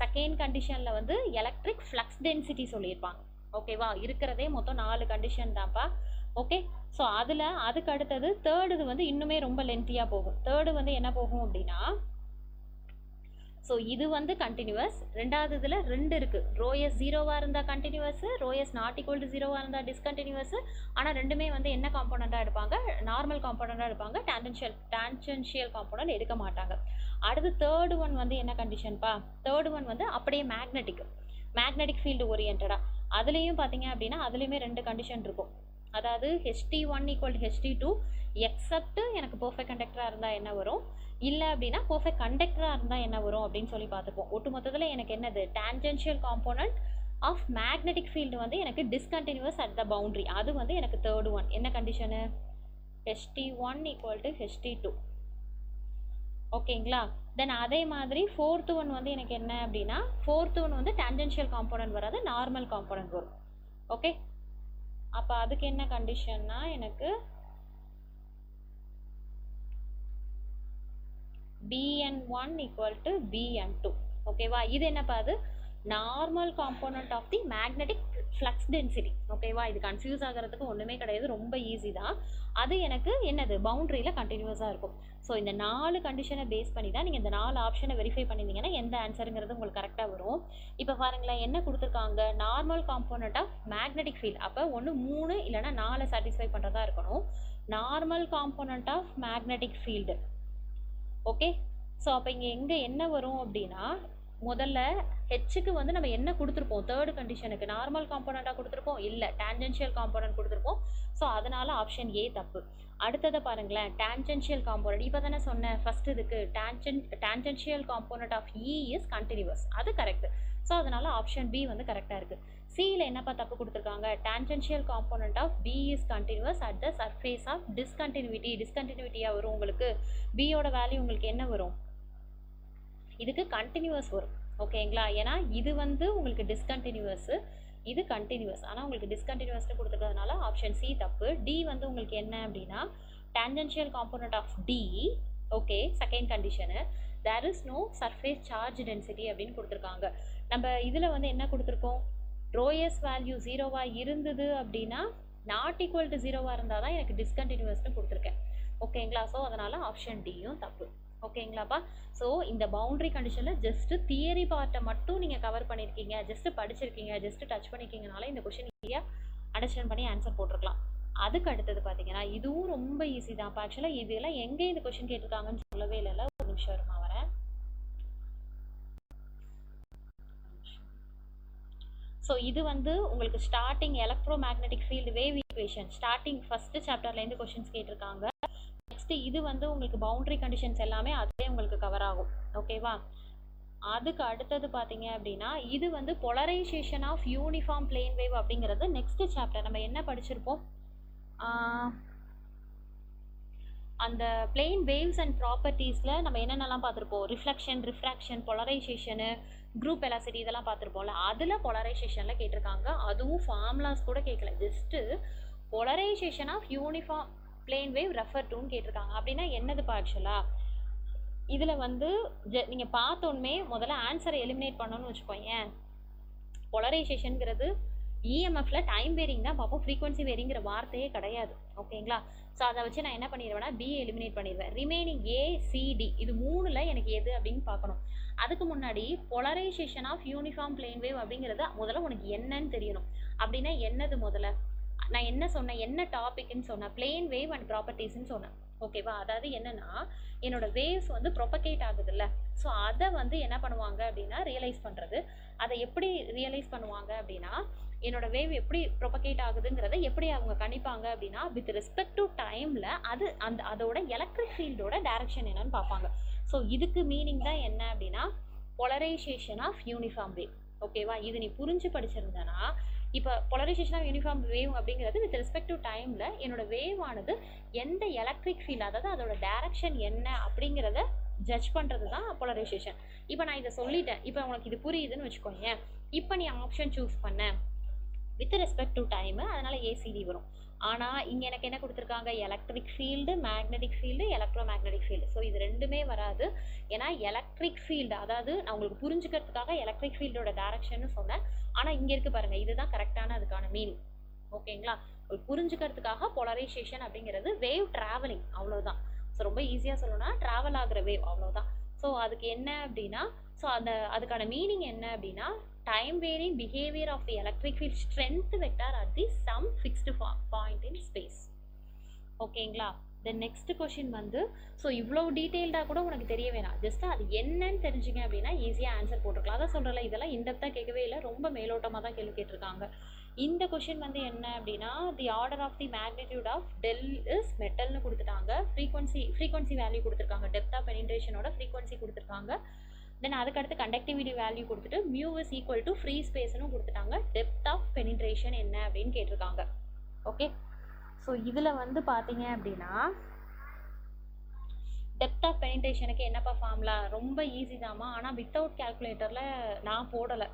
செகண்ட் கண்டிஷனில் வந்து எலக்ட்ரிக் ஃப்ளக்ஸ் டென்சிட்டி சொல்லியிருப்பாங்க. ஓகேவா. இருக்கிறதே மொத்தம் 4 கண்டிஷன் தான்ப்பா. ஓகே. ஸோ அதுக்கு அடுத்தது தேர்டு வந்து இன்னுமே ரொம்ப லென்த்தியாக போகும். தேர்டு வந்து என்ன போகும் அப்படின்னா, ஸோ இது வந்து கண்டினியூவஸ். ரெண்டாவது இதில் 2 இருக்குது, ரோஎஸ் 0வாக இருந்தால் கண்டினியூவஸ், ரோஎஸ் நாட் ஈக்குவல் டு 0வாக இருந்தால் டிஸ்கண்டினியூவஸ். ஆனால் ரெண்டுமே வந்து என்ன காம்போனண்ட்டாக எடுப்பாங்க, நார்மல் காம்போனண்ட்டாக எடுப்பாங்க, டான்ஜென்ஷியல் காம்போனண்ட் எடுக்க மாட்டாங்க. அடுத்து தேர்டு ஒன் வந்து என்ன கண்டிஷன்ப்பா, தேர்டு ஒன் வந்து அப்படியே மேக்னெட்டிக் ஃபீல்டு ஓரியன்டாக. அதுலேயும் பார்த்தீங்க அப்படின்னா அதுலேயுமே 2 கண்டிஷன் இருக்கும். அதாவது HT1 = HT2 எக்ஸப்ட் எனக்கு பர்ஃபெக்ட் கண்டக்டராக இருந்தால் என்ன வரும், இல்லை அப்படின்னா பர்ஃபெக்ட் கண்டக்டராக இருந்தால் என்ன வரும் அப்படின்னு சொல்லி பார்த்துப்போம். ஒட்டு மொத்தத்தில் எனக்கு என்னது tangential component of magnetic field வந்து எனக்கு டிஸ்கண்டினியூஸ் அட் த பவுண்ட்ரி. அது வந்து எனக்கு தேர்ட் ஒன். என்ன கண்டிஷனு? HT1 = HT2. ஓகேங்களா? தென் அதே மாதிரி ஃபோர்த் ஒன் வந்து எனக்கு என்ன அப்படின்னா, ஃபோர்த் ஒன் வந்து டான்ஜென்ஷியல் காம்போனன்ட் வராது, நார்மல் காம்போனன்ட் வரும். ஓகே, அப்போ அதுக்கு என்ன கண்டிஷன்னா எனக்கு Bn1 = Bn2. ஓகேவா? இது என்னப்பா? அது normal component of the magnetic flux density. ஓகேவா? இது கன்ஃபியூஸ் ஆகிறதுக்கு ஒன்றுமே கிடையாது, ரொம்ப ஈஸி தான். அது எனக்கு என்னது பவுண்ட்ரியில் கண்டினியூஸாக இருக்கும். ஸோ இந்த 4 கண்டிஷனை பேஸ் பண்ணி தான் நீங்கள் இந்த 4 ஆப்ஷனை வெரிஃபை பண்ணியிருந்தீங்கன்னா எந்த ஆன்சருங்கிறது உங்களுக்கு கரெக்டாக வரும். இப்போ பாருங்களேன், என்ன கொடுத்துருக்காங்க? Normal component of magnetic field. அப்போ ஒன்று 3 இல்லைனா 4 சாட்டிஸ்ஃபை பண்ணுறதா இருக்கணும். Normal component of magnetic field. Okay, so அப்போ இங்கே என்ன வரும் அப்படின்னா, முதல்ல ஹெச்சுக்கு வந்து நம்ம என்ன கொடுத்துருப்போம்? தேர்டு கண்டிஷனுக்கு நார்மல் காம்போனண்ட்டாக கொடுத்துருப்போம், இல்லை டான்ஜென்ஷியல் காம்போனன்ட் கொடுத்துருப்போம். ஸோ அதனால் ஆப்ஷன் ஏ தப்பு. அடுத்ததை பாருங்களேன், டான்ஜென்ஷியல் காம்போனன்ட். இப்போ தானே சொன்னேன் ஃபஸ்ட் இதுக்கு tangential component of E is continuous, அது கரெக்ட். ஸோ அதனால் ஆப்ஷன் பி வந்து கரெக்டாக இருக்குது. சியில் என்னப்பா தப்பு கொடுத்துருக்காங்க? Tangential component of B is continuous at the surface of discontinuity. டிஸ்கண்டினியூட்டியாக வரும் உங்களுக்கு. பியோட வேல்யூ உங்களுக்கு என்ன வரும்? இதுக்கு கண்டினியூஸ் வரும். ஓகேங்களா? ஏன்னா இது வந்து உங்களுக்கு டிஸ்கண்டினியூஸ், இது கண்டினியூஸ். ஆனால் உங்களுக்கு டிஸ்கண்டினியூஸ்னு கொடுத்துருக்கிறதுனால ஆப்ஷன் சி தப்பு. டி வந்து உங்களுக்கு என்ன அப்படின்னா tangential component of D. Okay, second condition there is no surface charge density அப்படின்னு கொடுத்துருக்காங்க. நம்ம இதில் வந்து என்ன கொடுத்துருக்கோம்? ரோஎஸ் வேல்யூ 0வாக இருந்தது அப்படின்னா நாட் ஈக்குவல் டு 0வாக இருந்தால் தான் எனக்கு டிஸ்கண்டினியூஸ்னு கொடுத்துருக்கேன். ஓகேங்களா? ஸோ அதனால் ஆப்ஷன் டியும் தப்பு. ஓகேங்களாப்பா? ஸோ இந்த பவுண்ட்ரி கண்டிஷனில் ஜஸ்ட்டு தியரி பார்ட்டை மட்டும் நீங்கள் கவர் பண்ணியிருக்கீங்க, ஜஸ்ட்டு படிச்சிருக்கீங்க, ஜஸ்ட்டு டச் பண்ணியிருக்கீங்கனால இந்த கொஷின் ஈஸியாக அண்டர்ஸ்டாண்ட் பண்ணி ஆன்சர் போட்டிருக்கலாம். அதுக்கு அடுத்தது பார்த்தீங்கன்னா இதுவும் ரொம்ப ஈஸி தான். இப்போ ஆக்சுவலாக இதெல்லாம் எங்கே இந்த கொஷின் கேட்டிருக்காங்கன்னு சொல்லவே இல்லைல்ல. ஒரு நிமிஷம் வருமா வரேன். ஸோ இது வந்து உங்களுக்கு starting electro magnetic field wave equation starting first சாப்டர்லேருந்து கொஷின்ஸ் கேட்டிருக்காங்க. நெக்ஸ்ட் இது வந்து உங்களுக்கு பவுண்டரி கண்டிஷன்ஸ் எல்லாமே அதே உங்களுக்கு கவர் ஆகும். ஓகேவா? அதுக்கு அடுத்தது பார்த்தீங்க அப்படின்னா இது வந்து polarisation of uniform plane wave அப்படிங்கிறது நெக்ஸ்ட் சாப்டர். நம்ம என்ன படிச்சிருப்போம்? அந்த பிளேன் வேவ்ஸ் அண்ட் ப்ராப்பர்ட்டிஸில் நம்ம என்னென்னலாம் பார்த்துருப்போம்? Reflection, refraction, polarisation, group velocity இதெல்லாம் பார்த்துருப்போம்ல. அதில் போலரைசேஷனில் கேட்டிருக்காங்க. அதுவும் ஃபார்முலாஸ் கூட கேட்கல, just polarisation of uniform plane wave refer டுன்னு கேட்டிருக்காங்க. அப்படின்னா என்னதுப்பா? ஆக்சுவலாக இதில் வந்து நீங்கள் பார்த்தோன்னே முதல்ல ஆன்சரை எலிமினேட் பண்ணணும்னு வச்சுக்கோங்க. போலரைசேஷனுங்கிறது இஎம்எஃப்ல டைம் வேரிங் தான் பார்ப்போம், ஃப்ரீக்வன்சி வேரிங்கிற வார்த்தையே கிடையாது. ஓகேங்களா? ஸோ அதை வச்சு நான் என்ன பண்ணிடுவேன்னா பி எலிமினேட் பண்ணிடுவேன். ரிமைனிங் ஏசிடி இது 3ல் எனக்கு எது அப்படின்னு பார்க்கணும். அதுக்கு முன்னாடி polarisation of uniform plane wave அப்படிங்கிறது முதல்ல உனக்கு என்னன்னு தெரியணும். அப்படின்னா என்னது? முதல்ல நான் என்ன சொன்னேன்? என்ன டாபிக்னு சொன்னேன்? பிளேன் வேவ் அண்ட் ப்ராப்பர்ட்டிஸ்ன்னு சொன்னேன். ஓகேவா? அதாவது என்னன்னா என்னோட வேவ்ஸ் வந்து ப்ரொபகேட் ஆகுதுல்ல, ஸோ அதை வந்து என்ன பண்ணுவாங்க அப்படின்னா ரியலைஸ் பண்ணுறது. அதை எப்படி ரியலைஸ் பண்ணுவாங்க அப்படின்னா என்னோட வேவ் எப்படி ப்ரொபகேட் ஆகுதுங்கிறத எப்படி அவங்க கணிப்பாங்க அப்படின்னா வித் ரெஸ்பெக்ட் டு டைமில் அதோட எலக்ட்ரிக் ஃபீல்டோட டைரக்ஷன் என்னன்னு பார்ப்பாங்க. ஸோ இதுக்கு மீனிங் தான் என்ன அப்படின்னா போலரைசேஷன் ஆஃப் யூனிஃபார்ம் வேவ். ஓகேவா? இது நீ புரிஞ்சு படிச்சிருந்தனா இப்போ போலரைசேஷன் ஆஃப் யூனிஃபார்ம் வேவ் அப்படிங்கிறது வித் ரெஸ்பெக்ட் டு டைமில் என்னோட வேவ் ஆனது எந்த எலக்ட்ரிக் ஃபீல்ட், அதாவது அதோட டைரக்ஷன் என்ன அப்படிங்கிறத ஜட்ஜ் பண்ணுறது தான் போலரைசேஷன். இப்போ நான் இதை சொல்லிட்டேன், இப்போ உனக்கு இது புரியுதுன்னு வச்சுக்கோங்க. இப்போ நீ ஆப்ஷன் சூஸ் பண்ண வித் ரெஸ்பெக்ட் டு டைமு, அதனால் ஏசிடி வரும். ஆனால் இங்கே எனக்கு என்ன கொடுத்துருக்காங்க? Electric field, magnetic field, electro magnetic field. So இது ரெண்டுமே வராது. ஏன்னா எலக்ட்ரிக் ஃபீல்டு, அதாவது நான் உங்களுக்கு புரிஞ்சுக்கிறதுக்காக எலக்ட்ரிக் ஃபீல்டோட டைரக்ஷன்னு சொன்னேன். ஆனால் இங்கே இருக்குது பாருங்கள், இதுதான் கரெக்டான அதுக்கான மீனிங். ஓகேங்களா? புரிஞ்சுக்கிறதுக்காக போலரைசேஷன் அப்படிங்கிறது வேவ் ட்ராவலிங், அவ்வளோதான். ஸோ ரொம்ப ஈஸியாக சொல்லணும்னா ட்ராவல் ஆகிற வேவ், அவ்வளோதான். ஸோ அதுக்கு என்ன அப்படின்னா அதுக்கான மீனிங் என்ன அப்படின்னா time varying behaviour of the electric field strength vector at the sum fixed point in space. ஓகேங்களா? தென் நெக்ஸ்ட் கொஷின் வந்து ஸோ இவ்வளோ டீட்டெயில்டாக கூட உனக்கு தெரிய வேணாம், ஜஸ்ட் அது என்னன்னு தெரிஞ்சுங்க அப்படின்னா ஈஸியாக ஆன்சர் போட்டுருக்கலாம். அதான் சொல்கிறல, இதெல்லாம் இன்டெப்த்தாக கேட்கவே இல்லை, ரொம்ப மேலோட்டமாக தான் கேள்வி கேட்டிருக்காங்க. இந்த கொஷின் வந்து என்ன அப்படின்னா, the order of the magnitude of del is மெட்டல்னு கொடுத்துட்டாங்க. ஃப்ரீக்வன்சி வேல்யூ கொடுத்துருக்காங்க, டெப்த் ஆஃப் பெனிட்ரேஷனோட ஃப்ரீக்வன்சி கொடுத்துருக்காங்க. தென் அதுக்கடுத்து கண்டக்டிவிட்டி வேல்யூ கொடுத்துட்டு mu is equal to free ஸ்பேஸ்னு கொடுத்துட்டாங்க. டெப்த் ஆஃப் பெனிட்ரேஷன் என்ன அப்படின்னு கேட்டிருக்காங்க. ஓகே, ஸோ இதில் வந்து பார்த்தீங்க அப்படின்னா டெப்த் ஆஃப் பெனிட்ரேஷனுக்கு என்னப்பா ஃபார்முலா, ரொம்ப ஈஸி தாம்மா, ஆனால் வித்தவுட் கேல்குலேட்டரில் நான் போடலை.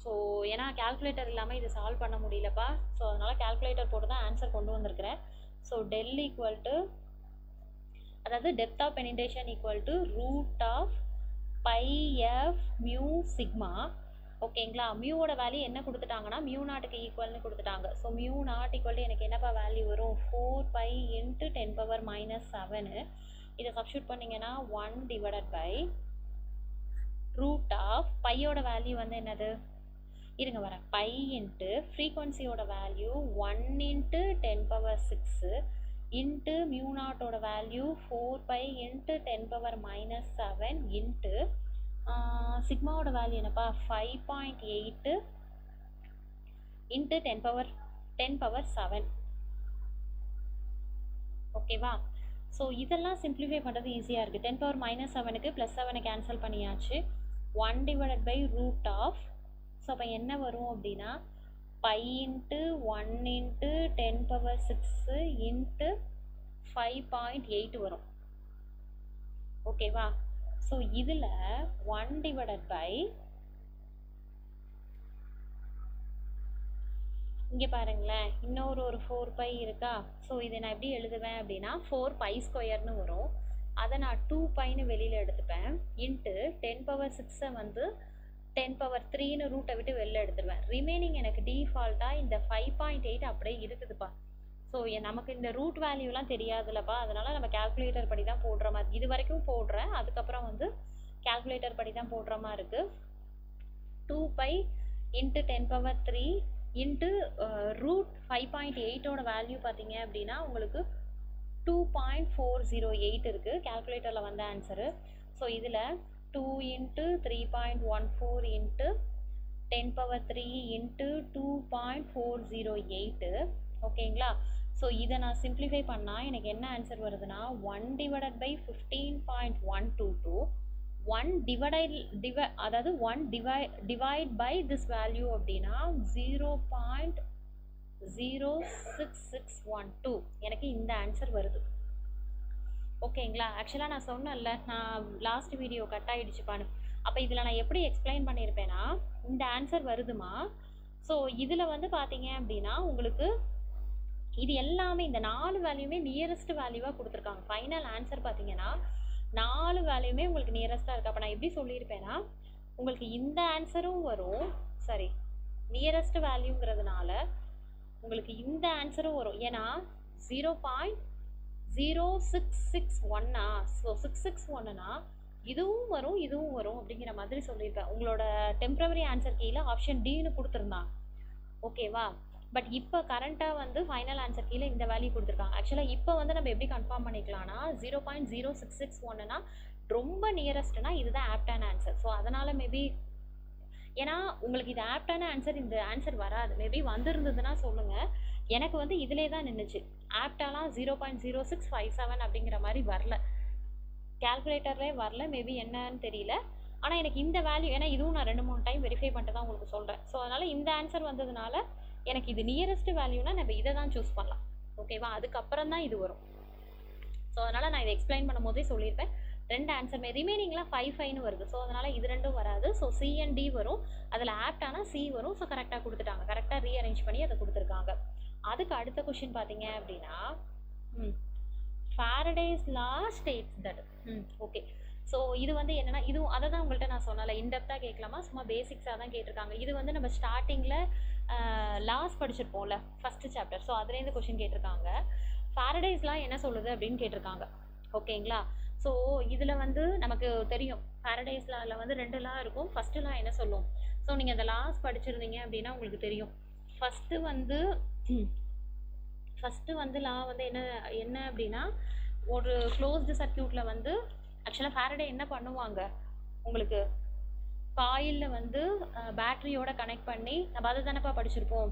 ஸோ ஏன்னா கேல்குலேட்டர் இல்லாமல் இது சால்வ் பண்ண முடியலப்பா. ஸோ அதனால் கேல்குலேட்டர் போட்டு தான் ஆன்சர் கொண்டு வந்திருக்கிறேன். ஸோ டெல் ஈக்குவல் டு, அதாவது depth of penetration equal to root of pi F mu sigma. ஓகேங்களா, மியூவோட வேல்யூ என்ன கொடுத்துட்டாங்கன்னா மியூ நாட்டுக்கு ஈக்குவல்னு கொடுத்துட்டாங்க. So mu naught equal to எனக்கு என்னப்பா வேல்யூ வரும், 4π × 10⁻⁷. இதை சப்ஸ்டியூட் பண்ணிங்கன்னா 1 டிவைடட் பை ரூட் ஆஃப் பையோட வேல்யூ வந்து என்னது, இருங்க வரேன், பை இன்ட்டு ஃப்ரீக்வன்சியோட வேல்யூ 1 × 10⁻⁶ இன்ட்டு மியூ நாட்டோட வேல்யூ 4π × 10⁻⁷ இன்ட்டு சிக்மாவோட வேல்யூ என்னப்பா 5.8 × 10⁻⁷. ஓகேவா, ஸோ இதெல்லாம் சிம்பிளிஃபை பண்ணுறது ஈஸியாக இருக்குது. 10⁻⁷ +7 கேன்சல் பண்ணியாச்சு. 1 divided by root of, so அப்போ என்ன வரும் அப்படின்னா பை இன்ட்டு 1 × 10⁻⁶ இன்ட்டு 5.8 வரும். ஓகேவா, ஸோ இதில் 1 டிவைடட் பை, இங்கே பாருங்களேன் இன்னொரு 4π இருக்கா. ஸோ இதை நான் எப்படி எழுதுவேன் அப்படின்னா 4π² வரும். அதை நான் 2πன்னு வெளியில் எடுத்துப்பேன். இன்ட்டு 10⁻⁶ வந்து 10⁻3ன்னு ரூட்டை விட்டு வெளில எடுத்துருவேன். ரிமைனிங் எனக்கு டிஃபால்ட்டாக இந்த 5.8 அப்படியே இருக்குதுப்பா. ஸோ நமக்கு இந்த ரூட் வேல்யூலாம் தெரியாதுல்லப்பா, அதனால் நம்ம கேல்குலேட்டர் படி தான் போடுற மாதிரி, இது வரைக்கும் போடுறேன், அதுக்கப்புறம் வந்து கேல்குலேட்டர் படி தான் போடுற மாதிரி இருக்குது. 2π × 10⁻3 இன்ட்டு ரூட் 5.8ஓட வேல்யூ பார்த்தீங்க அப்படின்னா உங்களுக்கு 2.408 இருக்குது கேல்குலேட்டரில் வந்த ஆன்சரு. ஸோ இதில் 2 × 3.14 இன்ட்டு 10⁻3 இன்ட்டு 2.408. ஓகேங்களா, ஸோ இதை நான் சிம்பிளிஃபை பண்ணால் எனக்கு என்ன ஆன்சர் வருதுன்னா 1 divided by 15.122, 1 divide by this value அப்படின்னா 0.06612 எனக்கு இந்த ஆன்சர் வருது. ஓகேங்களா, ஆக்சுவலாக நான் சொன்னேன்ல, நான் லாஸ்ட் வீடியோ கட் ஆகிடுச்சுப்பான்னு, அப்போ இதில் நான் எப்படி எக்ஸ்பிளைன் பண்ணியிருப்பேன்னா இந்த ஆன்சர் வருதுமா. ஸோ இதில் வந்து பார்த்தீங்க அப்படின்னா உங்களுக்கு இது எல்லாமே இந்த 4 வேல்யூமே நியரஸ்ட் வேல்யூவாக கொடுத்துருக்காங்க. ஃபைனல் ஆன்சர் பார்த்தீங்கன்னா 4 வேல்யூமே உங்களுக்கு நியரஸ்ட்டாக இருக்குது. அப்போ நான் எப்படி சொல்லியிருப்பேன்னா உங்களுக்கு இந்த ஆன்சரும் வரும், சரி நியரஸ்ட் வேல்யூங்கிறதுனால உங்களுக்கு இந்த ஆன்சரும் வரும். ஏன்னா 0.0661, ஸோ 661னா இதுவும் வரும் இதுவும் வரும் அப்படிங்கிற மாதிரி சொல்லியிருப்பேன். உங்களோட டெம்பரவரி ஆன்சர் கீழே ஆப்ஷன் டின்னு கொடுத்துருந்தான். ஓகேவா, பட் இப்போ கரண்ட்டாக வந்து ஃபைனல் ஆன்சர் கீழே இந்த வேல்யூ கொடுத்துருக்காங்க. ஆக்சுவலாக இப்போ வந்து நம்ம எப்படி கன்ஃபார்ம் பண்ணிக்கலாம்னா 0.0661னா ரொம்ப நியரஸ்ட்னா இதுதான் ஆப்டான ஆன்சர். ஸோ அதனால் மேபி, ஏன்னா உங்களுக்கு இது ஆப்டான ஆன்சர், இந்த ஆன்சர் வராது, மேபி வந்திருந்ததுன்னா சொல்லுங்கள். எனக்கு வந்து இதிலே தான் நின்றுச்சு, ஆப்டாலாம் 0.0657 அப்படிங்கிற மாதிரி வரல, கேல்குலேட்டர்லேயே வரல, மேபி என்னன்னு தெரியல. ஆனால் எனக்கு இந்த வேல்யூ, ஏன்னா இதுவும் நான் 2-3 டைம் வெரிஃபை பண்ணிட்டு தான் உங்களுக்கு சொல்கிறேன். ஸோ அதனால் இந்த ஆன்சர் வந்ததுனால எனக்கு இது நியரஸ்ட் வேல்யூனா நம்ம இதை தான் சூஸ் பண்ணலாம். ஓகேவா, அதுக்கப்புறம் தான் இது வரும். ஸோ அதனால் நான் இதை எக்ஸ்பிளைன் பண்ணும் போதே சொல்லியிருப்பேன், 2 ஆன்சருமே ரிமைனிங்லாம் 5 வருது. ஸோ அதனால் இது 2ம் வராது. ஸோ சி அண்ட் டி வரும், அதில் ஆப்டானா சி வரும். ஸோ கரெக்டாக கொடுத்துட்டாங்க, கரெக்டாக ரீஅரேஞ்ச் பண்ணி அதை கொடுத்துருக்காங்க. அதுக்கு அடுத்த கொஷின் பார்த்தீங்க அப்படின்னா Faraday's law states that. Okay, so இது வந்து என்னென்னா, இதுவும் அதை தான் உங்கள்கிட்ட நான் சொன்னல, இன்டெப்த்தாக கேட்கலாமா சும்மா பேசிக்ஸாக தான் கேட்டிருக்காங்க. இது வந்து நம்ம ஸ்டார்டிங்கில் லாஸ் படிச்சிருப்போம்ல ஃபஸ்ட்டு சாப்டர், ஸோ அதுலேருந்து கொஷின் கேட்டிருக்காங்க. ஃபாரடேஸ் லா என்ன சொல்லுது அப்படின்னு கேட்டிருக்காங்க. ஓகேங்களா, ஸோ இதில் வந்து நமக்கு தெரியும் ஃபாரடேஸ் லாவில் வந்து 2 லா இருக்கும். ஃபஸ்ட்டு லா என்ன சொல்லும், ஸோ நீங்கள் அந்த லாஸ் படிச்சிருந்தீங்க அப்படின்னா உங்களுக்கு தெரியும். ஃபஸ்ட்டு வந்து லா வந்து என்ன அப்படின்னா ஒரு க்ளோஸ்டு சர்க்கியூட்டில் வந்து ஆக்சுவலாக ஃபாரடே என்ன பண்ணுவாங்க, உங்களுக்கு காயிலில் வந்து பேட்டரியோட கனெக்ட் பண்ணி, நம்ம அதை தானேப்பா படிச்சிருப்போம்,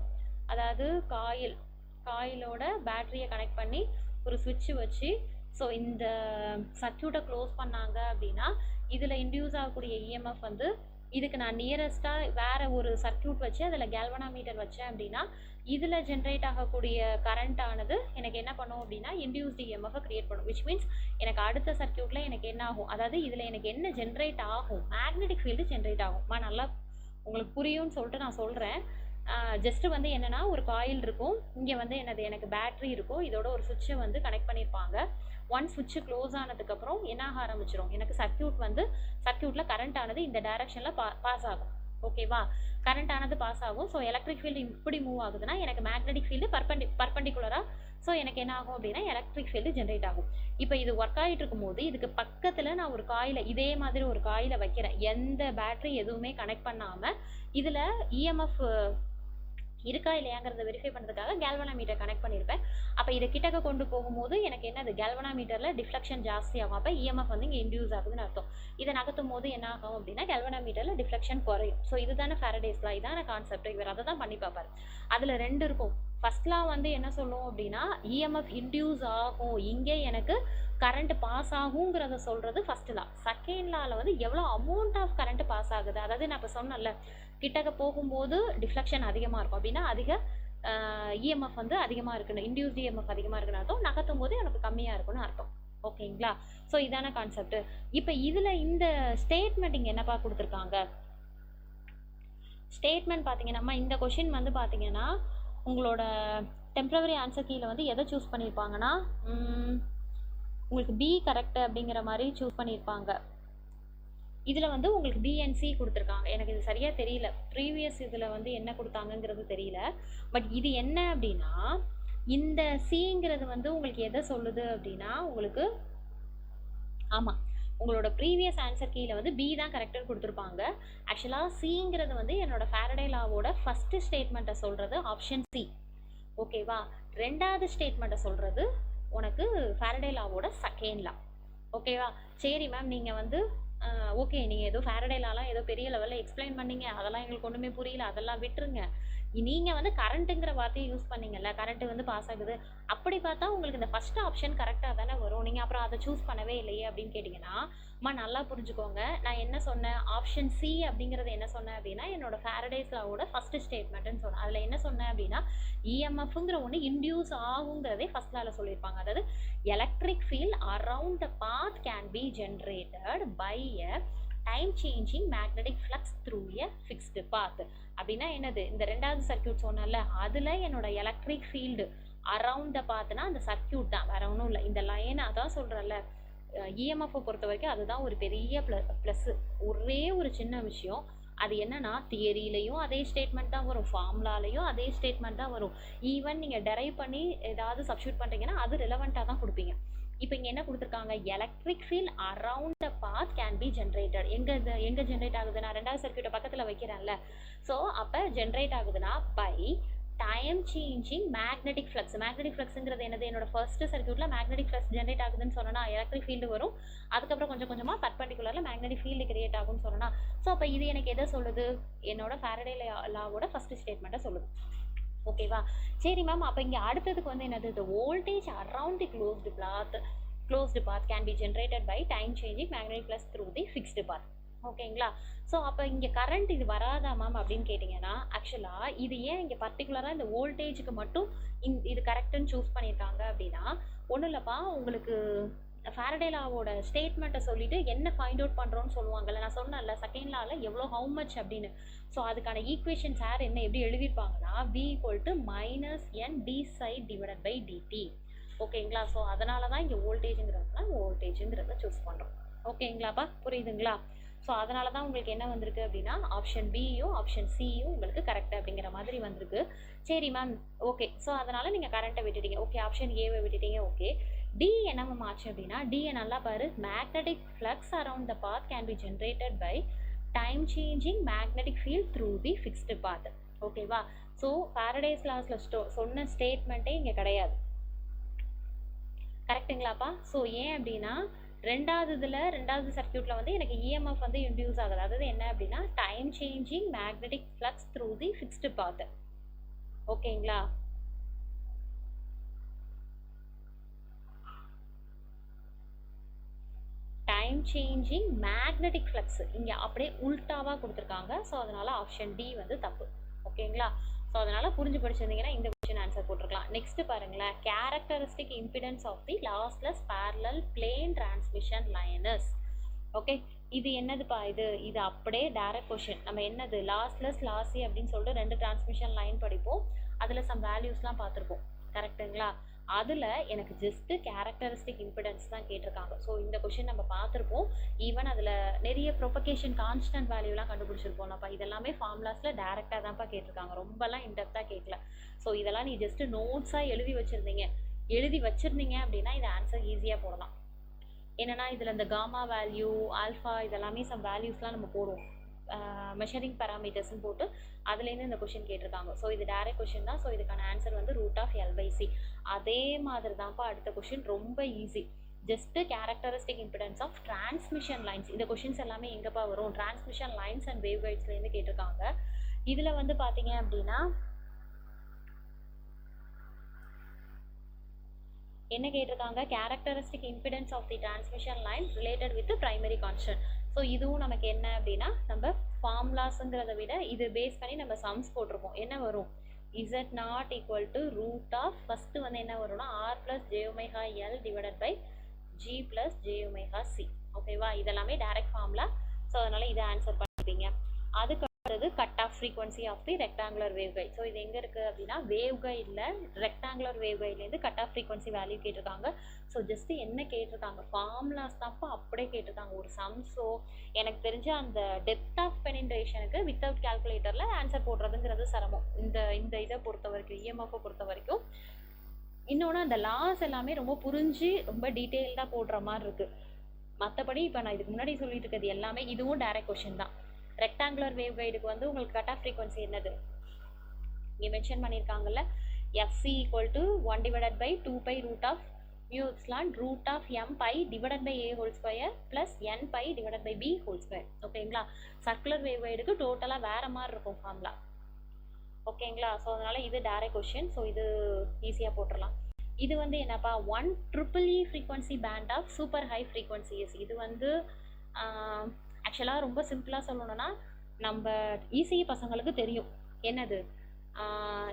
அதாவது காயிலோட பேட்டரியை கனெக்ட் பண்ணி ஒரு சுவிட்சு வச்சு, ஸோ இந்த சர்க்கியூட்டை க்ளோஸ் பண்ணாங்க அப்படின்னா இதில் இன்டியூஸ் ஆகக்கூடிய இஎம்எஃப் வந்து இதுக்கு நான் நியரஸ்ட்டாக வேறு ஒரு சர்க்கியூட் வச்சு அதில் கேல்வனாமீட்டர் வச்சேன் அப்படின்னா இதில் ஜென்ரேட் ஆகக்கூடிய கரண்ட் ஆனது எனக்கு என்ன பண்ணும் அப்படின்னா இன்டியூஸ்டு இஎம்எஃப் கிரியேட் பண்ணும். விச் மீன்ஸ் எனக்கு அடுத்த சர்க்கியூட்டில் எனக்கு என்ன ஆகும், அதாவது இதில் எனக்கு என்ன ஜென்ரேட் ஆகும், மேக்னெட்டிக் ஃபீல்டு ஜென்ரேட் ஆகும். நல்லா உங்களுக்கு புரியும்னு சொல்லிட்டு நான் சொல்கிறேன். ஜஸ்ட்டு வந்து என்னென்னா ஒரு காயில் இருக்கும், இங்கே வந்து எனக்கு பேட்ரி இருக்கும், இதோட ஒரு சுவிட்சை வந்து கனெக்ட் பண்ணியிருப்பாங்க. ஒன் சுவிட்சு க்ளோஸ் ஆனதுக்கப்புறம் என்ன ஆக ஆரம்பிச்சிடும், எனக்கு சர்க்கியூட்டில் கரண்ட் ஆனது இந்த டைரக்ஷனில் பாஸ் ஆகும். ஓகேவா, கரண்ட் ஆனது பாஸ் ஆகும். ஸோ எலக்ட்ரிக் ஃபீல்டு இப்படி மூவ் ஆகுதுன்னா எனக்கு மேக்னெட்டிக் ஃபீல்டு பர்பண்டிகுலராக, ஸோ எனக்கு என்ன ஆகும் அப்படின்னா எலக்ட்ரிக் ஃபீல்டு ஜென்ரேட் ஆகும். இப்போ இது ஒர்க் ஆகிட்டு இருக்கும்போது இதுக்கு பக்கத்தில் நான் ஒரு காயிலை, இதே மாதிரி ஒரு காயிலை வைக்கிறேன், எந்த பேட்டரி எதுவுமே கனெக்ட் பண்ணாமல் இதில் இஎம்எஃப் இருக்கா இல்லையாங்கிறத வெரிஃபை பண்ணுறதுக்காக கேல்வனாமீட்டர் கனெக்ட் பண்ணியிருப்பேன். அப்போ இதை கிட்டக்க கொண்டு போகும்போது எனக்கு என்னது, கேல்வனாமீட்டரில் டிஃப்ளெக்ஷன் ஜாஸ்தி ஆகும். அப்போ இஎம்எஃப் வந்து இங்கே இன்டியூஸ் ஆகுதுன்னு அர்த்தம். இதை நகர்த்தும் போது என்ன ஆகும் அப்படின்னா கேல்வனாமீட்டரில் டிஃப்ளெக்ஷன் குறையும். ஸோ இதுதானே ஃபாரடேஸ் லா, இதான கான்செப்ட். இவர் அதை தான் பண்ணி பார்ப்பார். அதில் 2 இருக்கும். ஃபர்ஸ்ட்லாம் வந்து என்ன சொல்லுவோம் அப்படின்னா இஎம்எஃப் இன்டியூஸ் ஆகும், இங்கே எனக்கு கரண்ட் பாஸ் ஆகுங்கிறத சொல்கிறது ஃபர்ஸ்ட் லா. செகண்ட் லாவில் வந்து எவ்வளோ அமௌண்ட் ஆஃப் கரண்ட் பாஸ் ஆகுது, அதாவது நான் இப்போ சொன்னேன்ல கிட்டக்க போகும்போது டிஃப்ளெக்ஷன் அதிகமாக இருக்கும் அப்படின்னா அதிக இஎம்எஃப் வந்து அதிகமாக இருக்குன்னு, இன்டியூஸ்டு இஎம்எஃப் அதிகமாக இருக்குன்னு அர்த்தம், நகர்த்தும் போது எனக்கு கம்மியாக இருக்குன்னு அர்த்தம். ஓகேங்களா, ஸோ இதான கான்செப்ட். இப்போ இதில் இந்த ஸ்டேட்மெண்ட் இங்கே என்னப்பா கொடுத்துருக்காங்க, ஸ்டேட்மெண்ட் பார்த்தீங்கன்னா இந்த கொஷின் வந்து பார்த்தீங்கன்னா உங்களோட டெம்ப்ரவரி ஆன்சர் கீழே வந்து எதை சூஸ் பண்ணியிருப்பாங்கன்னா உங்களுக்கு பி கரெக்ட் அப்படிங்கிற மாதிரி சூஸ் பண்ணியிருப்பாங்க. இதில் வந்து உங்களுக்கு பிஎன்சி கொடுத்துருக்காங்க. எனக்கு இது சரியாக தெரியல, ப்ரீவியஸ் இதில் வந்து என்ன கொடுத்தாங்கங்கிறது தெரியல. பட் இது என்ன அப்படின்னா இந்த சிங்கிறது வந்து உங்களுக்கு எதை சொல்லுது அப்படின்னா உங்களுக்கு, ஆமாம், உங்களோட ப்ரீவியஸ் ஆன்சர் கீழே வந்து பி தான் கரெக்டாக கொடுத்துருப்பாங்க. ஆக்சுவலாக சிங்கிறது வந்து என்னோட ஃபாரடே லாவோட ஃபஸ்ட்டு ஸ்டேட்மெண்ட்டை சொல்கிறது ஆப்ஷன் சி. ஓகேவா, 2வது ஸ்டேட்மெண்ட்டை சொல்கிறது உனக்கு ஃபாரடே லாவோட செகண்ட் லா. ஓகேவா, சரி மேம், நீங்கள் வந்து ஓகே நீங்கள் ஏதோ ஃபாரடே லாலாம் ஏதோ பெரிய லெவலில் எக்ஸ்பிளைன் பண்ணீங்க, அதெல்லாம் எங்களுக்கு ஒன்றுமே புரியல, அதெல்லாம் விட்டுருங்க. நீங்கள் வந்து கரண்ட்டுங்கிற வார்த்தையை யூஸ் பண்ணீங்கல்ல, கரண்ட்டு வந்து பாஸ் ஆகுது, அப்படி பார்த்தா உங்களுக்கு இந்த ஃபஸ்ட் ஆப்ஷன் கரெக்டாக தானே வரும், நீங்கள் அப்புறம் அதை சூஸ் பண்ணவே இல்லையே அப்படின்னு கேட்டிங்கன்னா நல்லா புரிஞ்சுக்கோங்க. நான் என்ன சொன்னேன், ஆப்ஷன் சி அப்படிங்கிறது என்ன சொன்னேன் அப்படின்னா என்னோட ஃபாரடேஸ் லாவோட ஃபஸ்ட்டு ஸ்டேட்மெண்ட்டுன்னு சொன்னேன். அதில் என்ன சொன்னேன் அப்படின்னா இஎம்எஃப்ங்கிற ஒன்று இன்டியூஸ் ஆகுங்கிறதே ஃபஸ்ட் லாவில் சொல்லியிருப்பாங்க. அதாவது electric field around the path can be generated by a time changing magnetic flux through a fixed path. அப்படின்னா என்னது, இந்த 2வது சர்க்கியூட் சொன்னல அதில் என்னோட எலக்ட்ரிக் ஃபீல்டு அரவுண்ட் த பாத்னா அந்த சர்க்கியூட் தான், வேற ஒன்றும் இல்லை. இந்த லைன் அதான் சொல்கிறேன்ல, இஎம்எஃப்பை பொறுத்த வரைக்கும் அதுதான் ஒரு பெரிய ப்ளஸ்ஸு. ஒரே ஒரு சின்ன விஷயம், அது என்னன்னா தியரியிலையும் அதே ஸ்டேட்மெண்ட் தான் வரும், ஃபார்முலாலையும் அதே ஸ்டேட்மெண்ட் தான் வரும். ஈவன் நீங்கள் டெரைவ் பண்ணி ஏதாவது சப்ஸ்டியூட் பண்ணுறீங்கன்னா அது ரிலவெண்ட்டாக தான் கொடுப்பீங்க. இப்போ இங்கே என்ன கொடுத்துருக்காங்க, electric field around the path can be generated. எங்கே ஜென்ரேட் ஆகுது, நான் 2வது சர்க்கியூட்டை பக்கத்தில் வைக்கிறேன்ல, ஸோ அப்போ ஜென்ரேட் ஆகுதுன்னா by time changing magnetic flux. Magnetic ஃப்ளக்ஸுங்கிறது என்னது, என்னோட ஃபர்ஸ்ட்டு சர்க்கியூட்டில் மேக்னெட்டிக் ஃப்ளக்ஸ் ஜென்ரேட் ஆகுதுன்னு சொன்னா எலக்ட்ரிக் ஃபீல்டு வரும், அதுக்கப்புறம் கொஞ்சம் கொஞ்சமாக பர்பண்டிகுலரில் மேக்னெட்டிக் ஃபீல்டு கிரியேட் ஆகும்னு சொன்னா. ஸோ அப்போ இது எனக்கு எதை சொல்லுது, என்னோட ஃபாரடே லாவோட ஃபஸ்ட்டு ஸ்டேட்மெண்ட்டை சொல்லுது. ஓகேவா, சரி மேம், அப்போ இங்கே அடுத்ததுக்கு வந்து என்னது, the voltage around the closed path can be generated by time changing magnetic flux through the fixed path. ஓகேங்களா, ஸோ அப்போ இங்கே கரண்ட் இது வராதா மேம் அப்படின்னு கேட்டிங்கன்னா ஆக்சுவலாக இது ஏன் இங்கே பர்டிகுலராக இந்த வோல்டேஜுக்கு மட்டும் இது கரெக்டுன்னு சூஸ் பண்ணியிருக்காங்க அப்படின்னா ஒன்றும் இல்லைப்பா, உங்களுக்கு ஃபாரடே லாவோட ஸ்டேட்மெண்ட்டை சொல்லிட்டு என்ன ஃபைண்ட் அவுட் பண்ணுறோன்னு சொல்லுவாங்கல்ல, நான் சொன்னேன்ல செகண்ட் லாவில் எவ்வளோ ஹவு மச் அப்படின்னு. ஸோ அதுக்கான ஈக்குவேஷன் சார் என்ன எப்படி எழுதியிருப்பாங்கன்னா V = -n d∅/dt. ஓகேங்களா, ஸோ அதனால தான் இங்கே வோல்டேஜுங்கிறத சூஸ் பண்ணுறோம். ஓகேங்களாப்பா, புரியுதுங்களா? ஸோ அதனால தான் உங்களுக்கு என்ன வந்திருக்கு அப்படின்னா ஆப்ஷன் பியும் ஆப்ஷன் சியும் உங்களுக்கு கரெக்ட் அப்படிங்கிற மாதிரி வந்திருக்கு. சரி மேம், ஓகே, ஸோ அதனால் நீங்கள் கரண்ட்டை விட்டுட்டீங்க. ஓகே, ஆப்ஷன் ஏவை விட்டுட்டீங்க. ஓகே, டி என்ன மேம் ஆச்சு அப்படின்னா டியை நல்லா பாரு, magnetic flux around the path can be generated by time changing magnetic field through the fixed path. ஓகேவா, ஸோ ஃபாரடேஸ் லாஸில் சொன்ன ஸ்டேட்மெண்ட்டே இங்கே கிடையாது. கரெக்டுங்களாப்பா? ஸோ ஏன் அப்படின்னா ரெண்டாவது சர்க்யூட்டில் வந்து எனக்கு இஎம்எஃப் வந்து இன்டியூஸ் ஆகுது. அதாவது என்ன அப்படின்னா time changing magnetic flux through the fixed path. ஓகேங்களா? டைம் சேஞ்சிங் மேக்னெட்டிக் ஃப்ளக்ஸ் இங்கே அப்படியே உல்டாவாக கொடுத்துருக்காங்க. ஸோ அதனால ஆப்ஷன் டி வந்து தப்பு. ஓகேங்களா? ஸோ அதனால புரிஞ்சு படிச்சிருந்தீங்கன்னா இந்த கொஸ்டின் ஆன்சர் போட்டிருக்கலாம். நெக்ஸ்ட் பாருங்களேன், characteristic impedance of the lossless parallel plane transmission lines. Okay, இது என்னதுப்பா? இது அப்படியே டைரக்ட் கொஷின். நம்ம என்னது லாஸ்லெஸ் லாஸி அப்படின்னு சொல்லிட்டு 2 டிரான்ஸ்மிஷன் லைன் படிப்போம். அதில் சம் வேல்யூஸ்லாம் பார்த்துருப்போம். கரெக்டுங்களா? அதில் எனக்கு ஜஸ்ட்டு கேரக்டரிஸ்டிக் இம்பிடன்ஸ் தான் கேட்டிருக்காங்க. ஸோ இந்த கொஷின் நம்ம பார்த்துருப்போம். ஈவன் அதில் நிறைய ப்ரொபகேஷன் கான்ஸ்டன்ட் வேல்யூலாம் கண்டுபிடிச்சிருப்போம்லப்பா. இதெல்லாமே ஃபார்முலாஸில் டேரெக்டாக தான்ப்பா கேட்டிருக்காங்க. ரொம்பலாம் இன்டெப்த்தாக கேட்கல. ஸோ இதெல்லாம் நீ ஜஸ்ட்டு நோட்ஸாக எழுதி வச்சுருந்தீங்க அப்படின்னா இதை ஆன்சர் ஈஸியாக போடலாம். என்னென்னா இதில் இந்த காமா வேல்யூ, ஆல்ஃபா இதெல்லாமே சம் வேல்யூஸ்லாம் நம்ம போடுவோம். மெஷரிங் பேராமீட்டர்ஸ்ன்னு போட்டு அதுலேருந்து இந்த கொஷின் கேட்டிருக்காங்க. ஸோ இது டைரக்ட் கொஷின் தான். ஸோ இதுக்கான ஆன்சர் வந்து √L/C. அதே மாதிரி தான்ப்பா அடுத்த கொஷின், ரொம்ப easy. Just characteristic impedance of transmission lines. இந்த கொஷின்ஸ் எல்லாமே எங்கேப்பா வரும்? டிரான்ஸ்மிஷன் லைன்ஸ் அண்ட் வேவ் கைட்ஸ்லேருந்து கேட்டிருக்காங்க. இதில் வந்து பார்த்தீங்க அப்படின்னா என்ன கேட்டிருக்காங்க? Characteristic impedance of the transmission line related with primary constant. So இதுவும் நமக்கு என்ன அப்படின்னா நம்ம ஃபார்முலாஸுங்கிறத விட இது பேஸ் பண்ணி நம்ம சம்ஸ் போட்டிருப்போம். என்ன வரும்? Z0 = ஃபஸ்ட்டு வந்து என்ன வரும்னா R+jωL டிவைடட் பை G+jωC. ஓகேவா? இதெல்லாமே டைரக்ட் ஃபார்முலா. ஸோ அதனால் இதை ஆன்சர் பண்ணிப்பீங்க. அதுக்கு cut off frequency of the rectangular wave guide. So இது எங்கே இருக்குது அப்படின்னா வேவ் கைடில் ரெக்டாங்குலர் வேவ் கைட்லேருந்து கட் ஆஃப் ஃப்ரீக்வன்சி வேல்யூ கேட்டிருக்காங்க. ஸோ ஜஸ்ட்டு என்ன கேட்டிருக்காங்க? ஃபார்முலாஸ் தான்ப்பா அப்படியே கேட்டிருக்காங்க. ஒரு சம்ஸோ எனக்கு தெரிஞ்ச அந்த டெப்த் ஆஃப் பெனிட்ரேஷனுக்கு வித்தவுட் கால்குலேட்டரில் ஆன்சர் போடுறதுங்கிறது சிரமம். இந்த இதை பொறுத்த வரைக்கும், இஎம்எஃப்பை பொறுத்த வரைக்கும். இன்னொன்று அந்த லாஸ் எல்லாமே ரொம்ப புரிஞ்சு ரொம்ப டீட்டெயில்டாக போடுற மாதிரி இருக்குது. மற்றபடி இப்போ நான் இதுக்கு முன்னாடி சொல்லிட்டு இருக்கிறது எல்லாமே இதுவும் டைரக்ட் கொஷின் தான். ரெக்டாங்குலர் வேவ் கைடுக்கு வந்து உங்களுக்கு கட் ஆஃப் ஃப்ரீக்வன்சி என்னது இங்கே மென்ஷன் பண்ணியிருக்காங்கல்ல, FC = 1/2π√μ∈√m π divided by a² plus n π divided by b². ஓகேங்களா? சர்க்குலர் வேவ் கைடுக்கு டோட்டலாக வேறு மாதிரி இருக்கும் ஃபார்முலா. ஓகேங்களா? ஸோ அதனால் இது டைரக்ட் கொஷின். ஸோ இது ஈஸியாக போட்டுடலாம். இது வந்து என்னப்பா? 1EEE frequency band of super high frequencies. இது வந்து ஆக்சுவலாக ரொம்ப சிம்பிளாக சொல்லணும்னா நம்ம ஈஸி பசங்களுக்கு தெரியும். என்னது?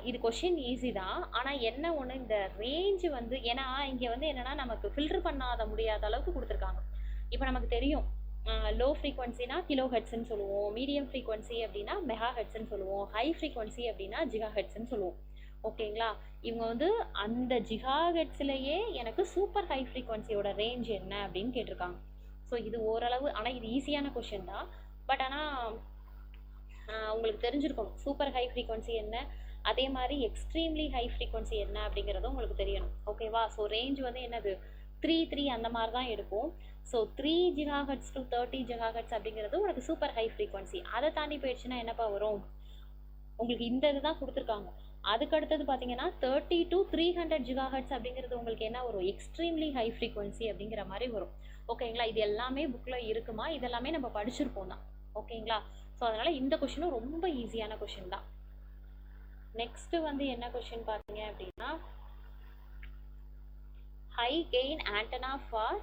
இது கொஷின் ஈஸி தான். ஆனால் என்ன ஒன்று, இந்த ரேஞ்சு வந்து ஏன்னா இங்கே வந்து என்னென்னா நமக்கு ஃபில்டர் பண்ணாத முடியாத அளவுக்கு கொடுத்துருக்காங்க. இப்போ நமக்கு தெரியும் லோ ஃப்ரீக்வன்சினா கிலோ ஹெட்ஸ்ன்னு சொல்லுவோம், மீடியம் ஃப்ரீக்வன்சி அப்படின்னா மெகா ஹெட்ஸ்ன்னு சொல்லுவோம், ஹை ஃப்ரீக்வன்சி அப்படின்னா ஜிகா ஹெட்ஸ்ன்னு சொல்லுவோம். ஓகேங்களா? இவங்க வந்து அந்த ஜிகா ஹெட்ஸ்லேயே எனக்கு சூப்பர் ஹை ஃப்ரீக்வன்சியோட ரேஞ்ச் என்ன அப்படின்னு கேட்டிருக்காங்க. ஸோ இது ஓரளவு, ஆனால் இது ஈஸியான கொஷின் தான். பட் ஆனால் உங்களுக்கு தெரிஞ்சிருக்கணும் சூப்பர் ஹை ஃப்ரீக்வன்சி என்ன, அதே மாதிரி எக்ஸ்ட்ரீம்லி ஹை ஃப்ரீக்வன்சி என்ன அப்படிங்கிறதும் உங்களுக்கு தெரியணும். ஓகேவா? ஸோ ரேஞ்ச் வந்து என்னது 3 அந்த மாதிரி தான் எடுக்கும். ஸோ 3 GHz to 30 GHz அப்படிங்கிறது உங்களுக்கு சூப்பர் ஹை ஃப்ரீக்வன்சி. அதை தாண்டி போயிடுச்சுன்னா என்னப்பா வரும்? உங்களுக்கு இந்த இது தான் கொடுத்துருக்காங்க. அதுக்கு அடுத்தது பார்த்தீங்கன்னா 30 to 300 GHz அப்படிங்கிறது உங்களுக்கு என்ன வரும்? எக்ஸ்ட்ரீம்லி ஹை ஃப்ரீக்வன்சி அப்படிங்கிற மாதிரி வரும். ஓகேங்களா? இது எல்லாமே புக்கில் இருக்குமா? இதெல்லாமே நம்ம படிச்சிருப்போம் தான். ஓகேங்களா? ஸோ அதனால் இந்த கொஷினும் ரொம்ப ஈஸியான கொஷின் தான். நெக்ஸ்ட்டு வந்து என்ன கொஷின் பார்த்தீங்க அப்படின்னா ஹை கெயின் ஆண்டனா ஃபார்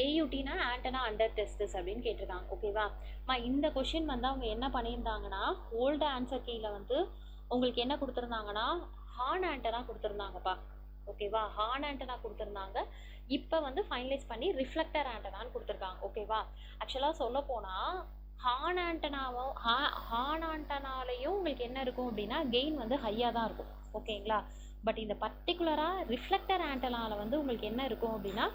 AUTனா ஆண்டனா அண்டர் டெஸ்டஸ் அப்படின்னு கேட்டிருக்காங்க. ஓகேவா? இந்த கொஷின் வந்து அவங்க என்ன பண்ணியிருந்தாங்கன்னா ஓல்டு ஆன்சர் கீழே வந்து உங்களுக்கு என்ன கொடுத்துருந்தாங்கன்னா ஹார்ன் ஆண்டனா கொடுத்துருந்தாங்கப்பா. ஓகேவா? ஹார்ன் ஆண்டனா கொடுத்துருந்தாங்க. இப்போ வந்து ஃபைனலைஸ் பண்ணி ரிஃப்ளெக்டர் ஆண்டனான்னு கொடுத்துருக்காங்க. ஓகேவா? ஆக்சுவலாக சொல்ல போனால் ஹார்ன் ஆண்டனாலையும் உங்களுக்கு என்ன இருக்கும் அப்படின்னா கெயின் வந்து ஹையாக தான் இருக்கும். ஓகேங்களா? பட் இந்த பர்டிகுலராக ரிஃப்ளெக்டர் ஆண்டனாவில் வந்து உங்களுக்கு என்ன இருக்கும் அப்படின்னா,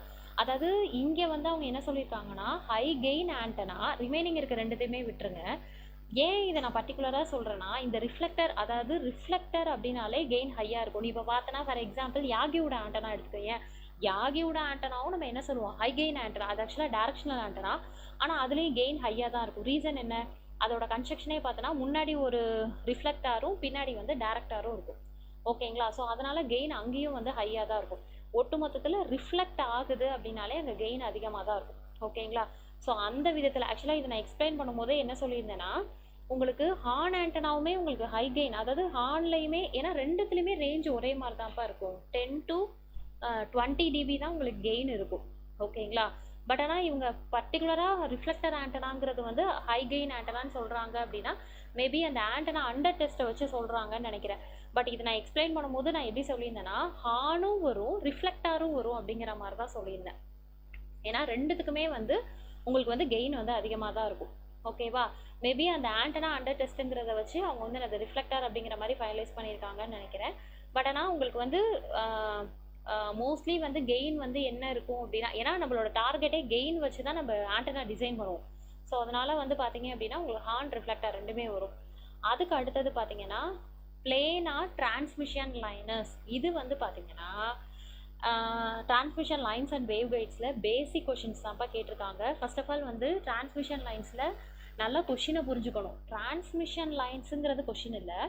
அதாவது இங்கே வந்து அவங்க என்ன சொல்லியிருக்காங்கன்னா ஹை கெயின் ஆண்டனா, ரிமைனிங் இருக்க ரெண்டுத்தையுமே விட்டுருங்க. ஏன் இதை நான் பர்டிகுலராக சொல்கிறேன்னா, இந்த ரிஃப்ளெக்டர் அப்படின்னாலே கெயின் ஹையாக இருக்கும். நீ இப்போ பார்த்தனா ஃபார் எக்ஸாம்பிள் யாகியோட ஆண்டனா எடுத்துக்கோங்க. யாகியோட ஆண்டனாவும் நம்ம என்ன சொல்லுவோம்? High gain antenna. அது ஆக்சுவலாக டைரக்ஷனல் ஆண்டனா, ஆனால் அதுலேயும் கெயின் ஹையாக தான் இருக்கும். ரீசன் என்ன? அதோட கன்ஸ்ட்ரக்ஷனே பார்த்தோன்னா முன்னாடி ஒரு ரிஃப்ளெக்டாரும் பின்னாடி வந்து டைரக்டாரும் இருக்கும். ஓகேங்களா? ஸோ அதனால் கெயின் அங்கேயும் வந்து ஹையாக தான் இருக்கும். ஒட்டு மொத்தத்தில் ரிஃப்ளெக்ட் ஆகுது அப்படின்னாலே அங்கே கெயின் அதிகமாக தான் இருக்கும். ஓகேங்களா? ஸோ அந்த விதத்தில் ஆக்சுவலாக இதை நான் எக்ஸ்பிளைன் பண்ணும்போது என்ன சொல்லியிருந்தேன்னா, உங்களுக்கு ஹார்ன் ஆண்டனாவுமே உங்களுக்கு ஹை கெயின், அதாவது ஹார்ன்லையுமே, ஏன்னா ரெண்டுத்துலையுமே ரேஞ்ச் ஒரே மாதிரி தான்ப்பா இருக்கும். 10 to 20 dB தான் உங்களுக்கு கெயின் இருக்கும். ஓகேங்களா? பட் ஆனால் இவங்க பர்டிகுலராக ரிஃப்ளெக்டர் ஆண்டனாங்கிறது வந்து ஹை கெயின் ஆண்டனான்னு சொல்கிறாங்க அப்படின்னா மேபி அந்த ஆண்டனா அண்டர் டெஸ்ட்டை வச்சு சொல்கிறாங்கன்னு நினைக்கிறேன். பட் இது நான் எக்ஸ்பிளைன் பண்ணும்போது நான் எப்படி சொல்லியிருந்தேன்னா, ஹார்னும் வரும் ரிஃப்ளெக்டாரும் வரும் அப்படிங்கிற மாதிரி தான் சொல்லியிருந்தேன். ஏன்னா ரெண்டுத்துக்குமே வந்து உங்களுக்கு வந்து கெயின் வந்து அதிகமாக தான் இருக்கும். ஓகேவா? மேபி அந்த ஆண்டனா அண்டர் டெஸ்ட்டுங்கிறத வச்சு அவங்க வந்து அந்த ரிஃப்ளெக்டர் அப்படிங்கிற மாதிரி ஃபைனலைஸ் பண்ணியிருக்காங்கன்னு நினைக்கிறேன். பட் ஆனால் உங்களுக்கு வந்து மோஸ்ட்லி வந்து கெயின் வந்து என்ன இருக்கும் அப்படின்னா, ஏன்னா நம்மளோட டார்கெட்டே கெயின் வச்சு தான் நம்ம ஆண்டனா டிசைன் பண்ணுவோம். ஸோ அதனால் வந்து பார்த்தீங்க அப்படின்னா உங்களுக்கு ஹார்ன் ரிஃப்ளெக்டர் ரெண்டுமே வரும். அதுக்கு அடுத்தது பார்த்தீங்கன்னா பிளேனார் டிரான்ஸ்மிஷன் லைனர்ஸ். இது வந்து பார்த்தீங்கன்னா டிரான்ஸ்மிஷன் லைன்ஸ் அண்ட் வேவ் கைட்ஸில் பேசிக் கொஷின்ஸ் தான்ப்பா கேட்டிருக்காங்க. ஃபர்ஸ்ட் ஆஃப் ஆல் வந்து டிரான்ஸ்மிஷன் லைன்ஸில் நல்லா கொஷினை புரிஞ்சுக்கணும். டிரான்ஸ்மிஷன் லைன்ஸுங்கிறது கொஷின் இல்லை,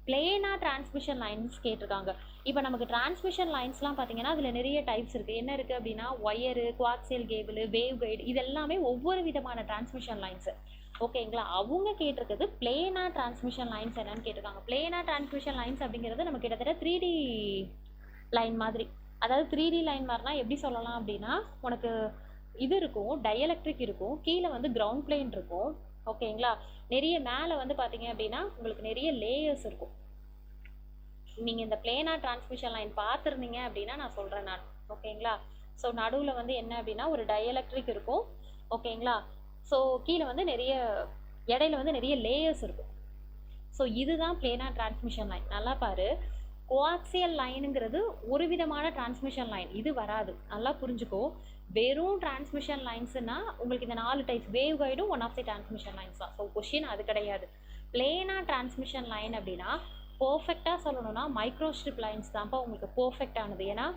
பிளேனாக டிரான்ஸ்மிஷன் லைன்ஸ் கேட்டிருக்காங்க. இப்போ நமக்கு டிரான்ஸ்மிஷன் லைன்ஸ்லாம் பார்த்தீங்கன்னா அதில் நிறைய டைப்ஸ் இருக்குது. என்ன இருக்குது அப்படின்னா ஒயரு, குவாக்சியல் கேபிள், வேவ் கைடு, இது எல்லாமே ஒவ்வொரு விதமான டிரான்ஸ்மிஷன் லைன்ஸு. ஓகேங்களா? அவங்க கேட்டிருக்கிறது பிளேனாக டிரான்ஸ்மிஷன் லைன்ஸ் என்னன்னு கேட்டிருக்காங்க. பிளேனாக டிரான்ஸ்மிஷன் லைன்ஸ் அப்படிங்கிறது நம்ம கிட்டத்தட்ட 3D லைன் மாதிரி. அதாவது 3D லைன் மாதிரினா எப்படி சொல்லலாம் அப்படின்னா, உனக்கு இது இருக்கும், டயலெக்ட்ரிக் இருக்கும், கீழே வந்து கிரவுண்ட் பிளேன் இருக்கும். ஓகேங்களா? நிறைய மேலே வந்து பார்த்தீங்க அப்படின்னா உங்களுக்கு நிறைய லேயர்ஸ் இருக்கும். நீங்கள் இந்த பிளேனார் டிரான்ஸ்மிஷன் லைன் பார்த்துருந்தீங்க அப்படின்னா நான் சொல்கிறேன் நான். ஓகேங்களா? ஸோ நடுவில் வந்து என்ன அப்படின்னா ஒரு டயலெக்ட்ரிக் இருக்கும். ஓகேங்களா? ஸோ கீழே வந்து நிறைய இடையில வந்து நிறைய லேயர்ஸ் இருக்கும். ஸோ இதுதான் பிளேனார் டிரான்ஸ்மிஷன் லைன். நல்லா பாரு, கோஆக்சியல் லைனுங்கிறது ஒரு விதமான டிரான்ஸ்மிஷன் லைன், இது வராது. நல்லா புரிஞ்சுக்கோ. வெறும் டிரான்ஸ்மிஷன் லைன்ஸ்னா உங்களுக்கு இந்த 4 டைப்ஸ் வேவ் கைடும் one of the transmission lines தான். ஸோ கொஷின் அது கிடையாது. பிளேனாக டிரான்ஸ்மிஷன் லைன் அப்படின்னா பர்ஃபெக்டாக சொல்லணும்னா மைக்ரோஸ்ட்ரிப் லைன்ஸ் தான்ப்பா உங்களுக்கு பர்ஃபெக்டானது. ஏன்னா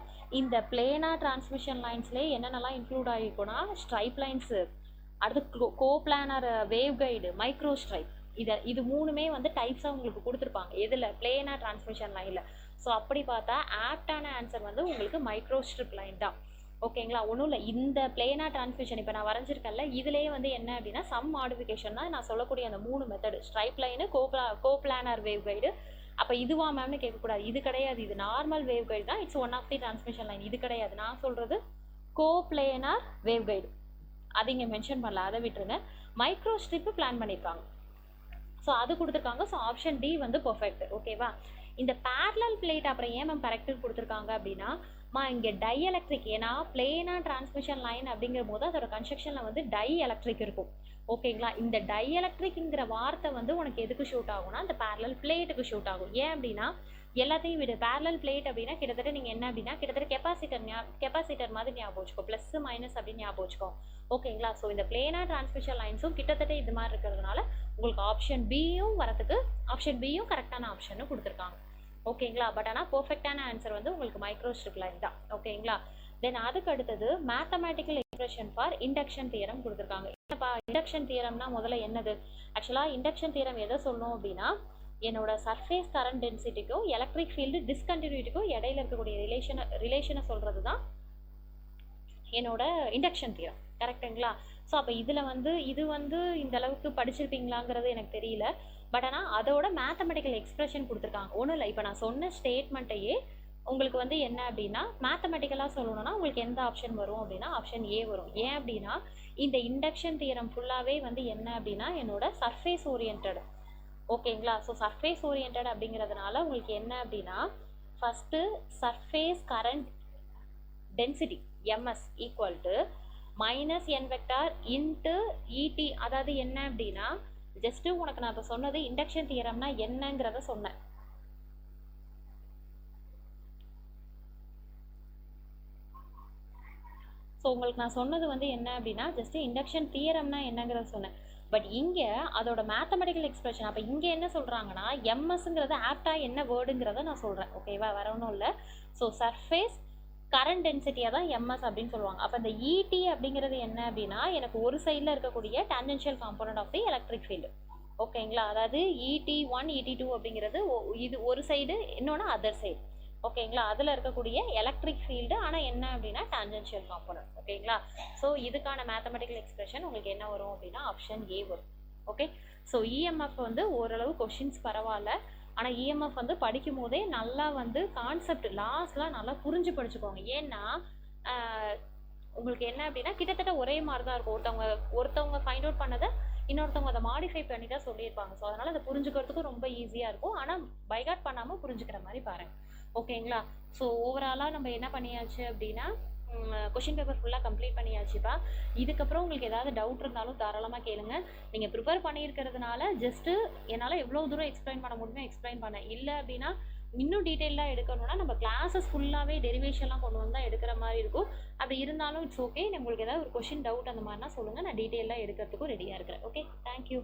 இந்த பிளேனாக டிரான்ஸ்மிஷன் லைன்ஸ்லேயே என்னென்னலாம் இன்க்ளூட் ஆகிருக்குன்னா ஸ்ட்ரைப் லைன்ஸு, அடுத்து coplanar wave guide, micro stripe, இது மூணுமே வந்து டைப்ஸாக உங்களுக்கு கொடுத்துருப்பாங்க. எதில்? பிளேனாக டிரான்ஸ்மிஷன் லைனில். ஸோ அப்படி பார்த்தா ஆப்டான ஆன்சர் வந்து உங்களுக்கு மைக்ரோஸ்ட்ரிப் லைன் தான். ஓகேங்களா? ஒன்றும் இல்லை, இந்த பிளேனாக டிரான்ஸ்மிஷன் இப்போ நான் வரைஞ்சிருக்கேன்ல, இதுலேயே வந்து என்ன அப்படின்னா சம் மாடிஃபிகேஷன் தான் நான் சொல்லக்கூடிய அந்த 3 method. Stripe line, coplanar wave guide. அப்போ இதுவா மேம்னு கேட்கக்கூடாது, இது கிடையாது. இது நார்மல் வேவ் கைடு தான், it's one of the transmission line. இது கிடையாது, நான் சொல்கிறது கோப்ளேனார் வேவ் கைடு. அதை இங்கே மென்ஷன் பண்ணல, அதை விட்டுருங்க. மைக்ரோ ஸ்ட்ரிப்பு பிளான் பண்ணியிருக்காங்க. ஸோ அது கொடுத்துருக்காங்க. ஸோ ஆப்ஷன் டி வந்து பர்ஃபெக்ட். ஓகேவா? இந்த பேரலல் பிளேட் அப்புறம் ஏன் மேம் கரெக்டாக கொடுத்துருக்காங்க அப்படின்னா, இங்கே டை எலக்ட்ரிக், ஏன்னா பிளேனாக டிரான்ஸ்மிஷன் லைன் அப்படிங்கிற போது அதோட கன்ஸ்ட்ரக்ஷனில் வந்து டை எலக்ட்ரிக் இருக்கும். ஓகேங்களா? இந்த டை எலக்ட்ரிக்ங்கிற வார்த்தை வந்து உனக்கு எதுக்கு ஷூட் ஆகும்னா அந்த பேரலல் பிளேட்டுக்கு ஷூட் ஆகும். ஏன் அப்படின்னா எல்லாத்தையும் விட பேரலல் பிளேட் அப்படின்னா கிட்டத்தட்ட நீங்கள் என்ன அப்படின்னா கிட்டத்தட்ட கெப்பாசிட்டர் மாதிரி ஞாபகம் வச்சுக்கோ, ப்ளஸ் மைனஸ் அப்படின்னு ஞாபகம் வச்சுக்கோ. ஓகேங்களா? ஸோ இந்த பிளேனாக டிரான்ஸ்மிஷன் லைன்ஸும் கிட்டத்தட்ட இது மாதிரி இருக்கிறதுனால உங்களுக்கு ஆப்ஷன் பியும் வரதுக்கு, ஆப்ஷன் பியும் கரெக்டான ஆப்ஷன் கொடுத்துருக்காங்க. ஓகேங்களா? பட் ஆனால் பர்ஃபெக்டான ஆன்சர் வந்து உங்களுக்கு மைக்ரோஸ்ட்ரிப் லைன் தான். ஓகேங்களா? தென் அதுக்கு அடுத்தது mathematical expression for induction theorem கொடுத்துருக்காங்க. என்னப்பா இண்டக்ஷன் தியரம்னா முதல்ல என்னது? ஆக்சுவலாக இண்டக்ஷன் தியரம் எதை சொல்லணும் அப்படின்னா, என்னோட சர்ஃபேஸ் கரண்ட் டென்சிட்டிக்கும் எலக்ட்ரிக் ஃபீல்டு டிஸ்கண்டினியூட்டிக்கும் இடையில இருக்கக்கூடிய ரிலேஷனை சொல்கிறது தான் என்னோட இண்டக்ஷன் தியரம். கரெக்டுங்களா? ஸோ அப்போ இதில் வந்து இது வந்து இந்த அளவுக்கு படிச்சிருப்பீங்களாங்கிறது எனக்கு தெரியல. பட் ஆனால் அதோட மேத்தமெட்டிக்கல் எக்ஸ்பிரஷன் கொடுத்துருக்காங்க. ஒன்றும் இல்லை, இப்போ நான் சொன்ன ஸ்டேட்மெண்ட்டையே உங்களுக்கு வந்து என்ன அப்படின்னா மேத்தமெட்டிக்கலாக சொல்லணும்னா உங்களுக்கு எந்த ஆப்ஷன் வரும் அப்படின்னா ஆப்ஷன் ஏ வரும். ஏன் அப்படின்னா இந்த இண்டக்ஷன் தியரம் ஃபுல்லாகவே வந்து என்ன அப்படின்னா என்னோட சர்ஃபேஸ் ஓரியன்ட். ஓகேங்களா? ஸோ சர்ஃபேஸ் ஓரியன்ட் அப்படிங்கிறதுனால உங்களுக்கு என்ன அப்படின்னா first surface current density MS equal to minus n vector into இடி. அதாவது என்ன அப்படின்னா ஜஸ்ட்டு உனக்கு நான் இப்போ சொன்னது இண்டக்ஷன் தியரம்னா என்னங்கிறத சொன்னேன். ஸோ உங்களுக்கு நான் சொன்னது வந்து என்ன அப்படின்னா ஜஸ்ட்டு இண்டக்ஷன் தியரம்னா என்னங்கிறத சொன்னேன். பட் இங்கே அதோட மேத்தமெட்டிக்கல் எக்ஸ்பிரஷன், அப்போ இங்கே என்ன சொல்கிறாங்கன்னா எம்எஸ்ங்கிறது ஆப்டாக என்ன வேர்டுங்கிறத நான் சொல்கிறேன். ஓகேவா? வேற ஒன்றும் இல்லை. ஸோ சர்ஃபேஸ் கரண்ட் டென்சிட்டியாக தான் எம்எஸ் அப்படின்னு சொல்லுவாங்க. அப்போ இந்த இடி அப்படிங்கிறது என்ன அப்படின்னா எனக்கு ஒரு சைடில் இருக்கக்கூடிய tangential component of the electric field. ஓகேங்களா? அதாவது ET1 ET2 அப்படிங்கிறது இது ஒரு சைடு, இன்னொன்று அதர் சைடு. ஓகேங்களா. அதில் இருக்கக்கூடிய எலக்ட்ரிக் ஃபீல்டு, ஆனால் என்ன அப்படின்னா டான்ஜென்ஷியல் காம்பனன்ட். ஓகேங்களா. ஸோ இதுக்கான மேத்தமெட்டிக்கல் எக்ஸ்பிரஷன் உங்களுக்கு என்ன வரும் அப்படின்னா ஆப்ஷன் ஏ வரும். ஓகே. ஸோ இஎம்எஃப் வந்து ஓரளவு கொஷின்ஸ் பரவாயில்ல, ஆனால் இஎம்எஃப் வந்து படிக்கும் போதே நல்லா வந்து கான்செப்ட் லாஸ்ட்லாம் நல்லா புரிஞ்சு படிச்சுக்கோங்க. ஏன்னா உங்களுக்கு என்ன அப்படின்னா கிட்டத்தட்ட ஒரே மாதிரி தான் இருக்கும். ஒருத்தவங்க ஃபைண்ட் அவுட் பண்ணதை இன்னொருத்தவங்க அதை மாடிஃபை பண்ணி தான் சொல்லியிருப்பாங்க. ஸோ அதனால் அதை புரிஞ்சுக்கிறதுக்கும் ரொம்ப ஈஸியாக இருக்கும். ஆனால் பைகாட் பண்ணாமல் புரிஞ்சுக்கிற மாதிரி பாருங்கள். ஓகேங்களா. ஸோ ஓவராலாக நம்ம என்ன பண்ணியாச்சு அப்படின்னா கொஷின் பேப்பர் ஃபுல்லாக கம்ப்ளீட் பண்ணியாச்சுப்பா. இதுக்கப்புறம் உங்களுக்கு ஏதாவது டவுட் இருந்தாலும் தாராளமாக கேளுங்க. நீங்கள் ப்ரிப்பேர் பண்ணியிருக்கிறதுனால ஜஸ்ட்டு என்னால் எவ்வளோ தூரம் எக்ஸ்பிளைன் பண்ண முடியுமோ எக்ஸ்பிளைன் பண்ணேன். இல்லை அப்படின்னா இன்னும் டீட்டெயிலாக எடுக்கணும்னா நம்ம கிளாஸஸ் ஃபுல்லாகவே டெரிவேஷன்லாம் கொண்டு வந்து தான் எடுக்கிற மாதிரி இருக்கும். அது இருந்தாலும் இட்ஸ் ஓகே. உங்களுக்கு ஏதாவது ஒரு கொஷின் டவுட் அந்த மாதிரினா சொல்லுங்கள், நான் டீட்டெயிலாக எடுக்கிறதுக்கும் ரெடியாக இருக்கிறேன். Okay, thank you.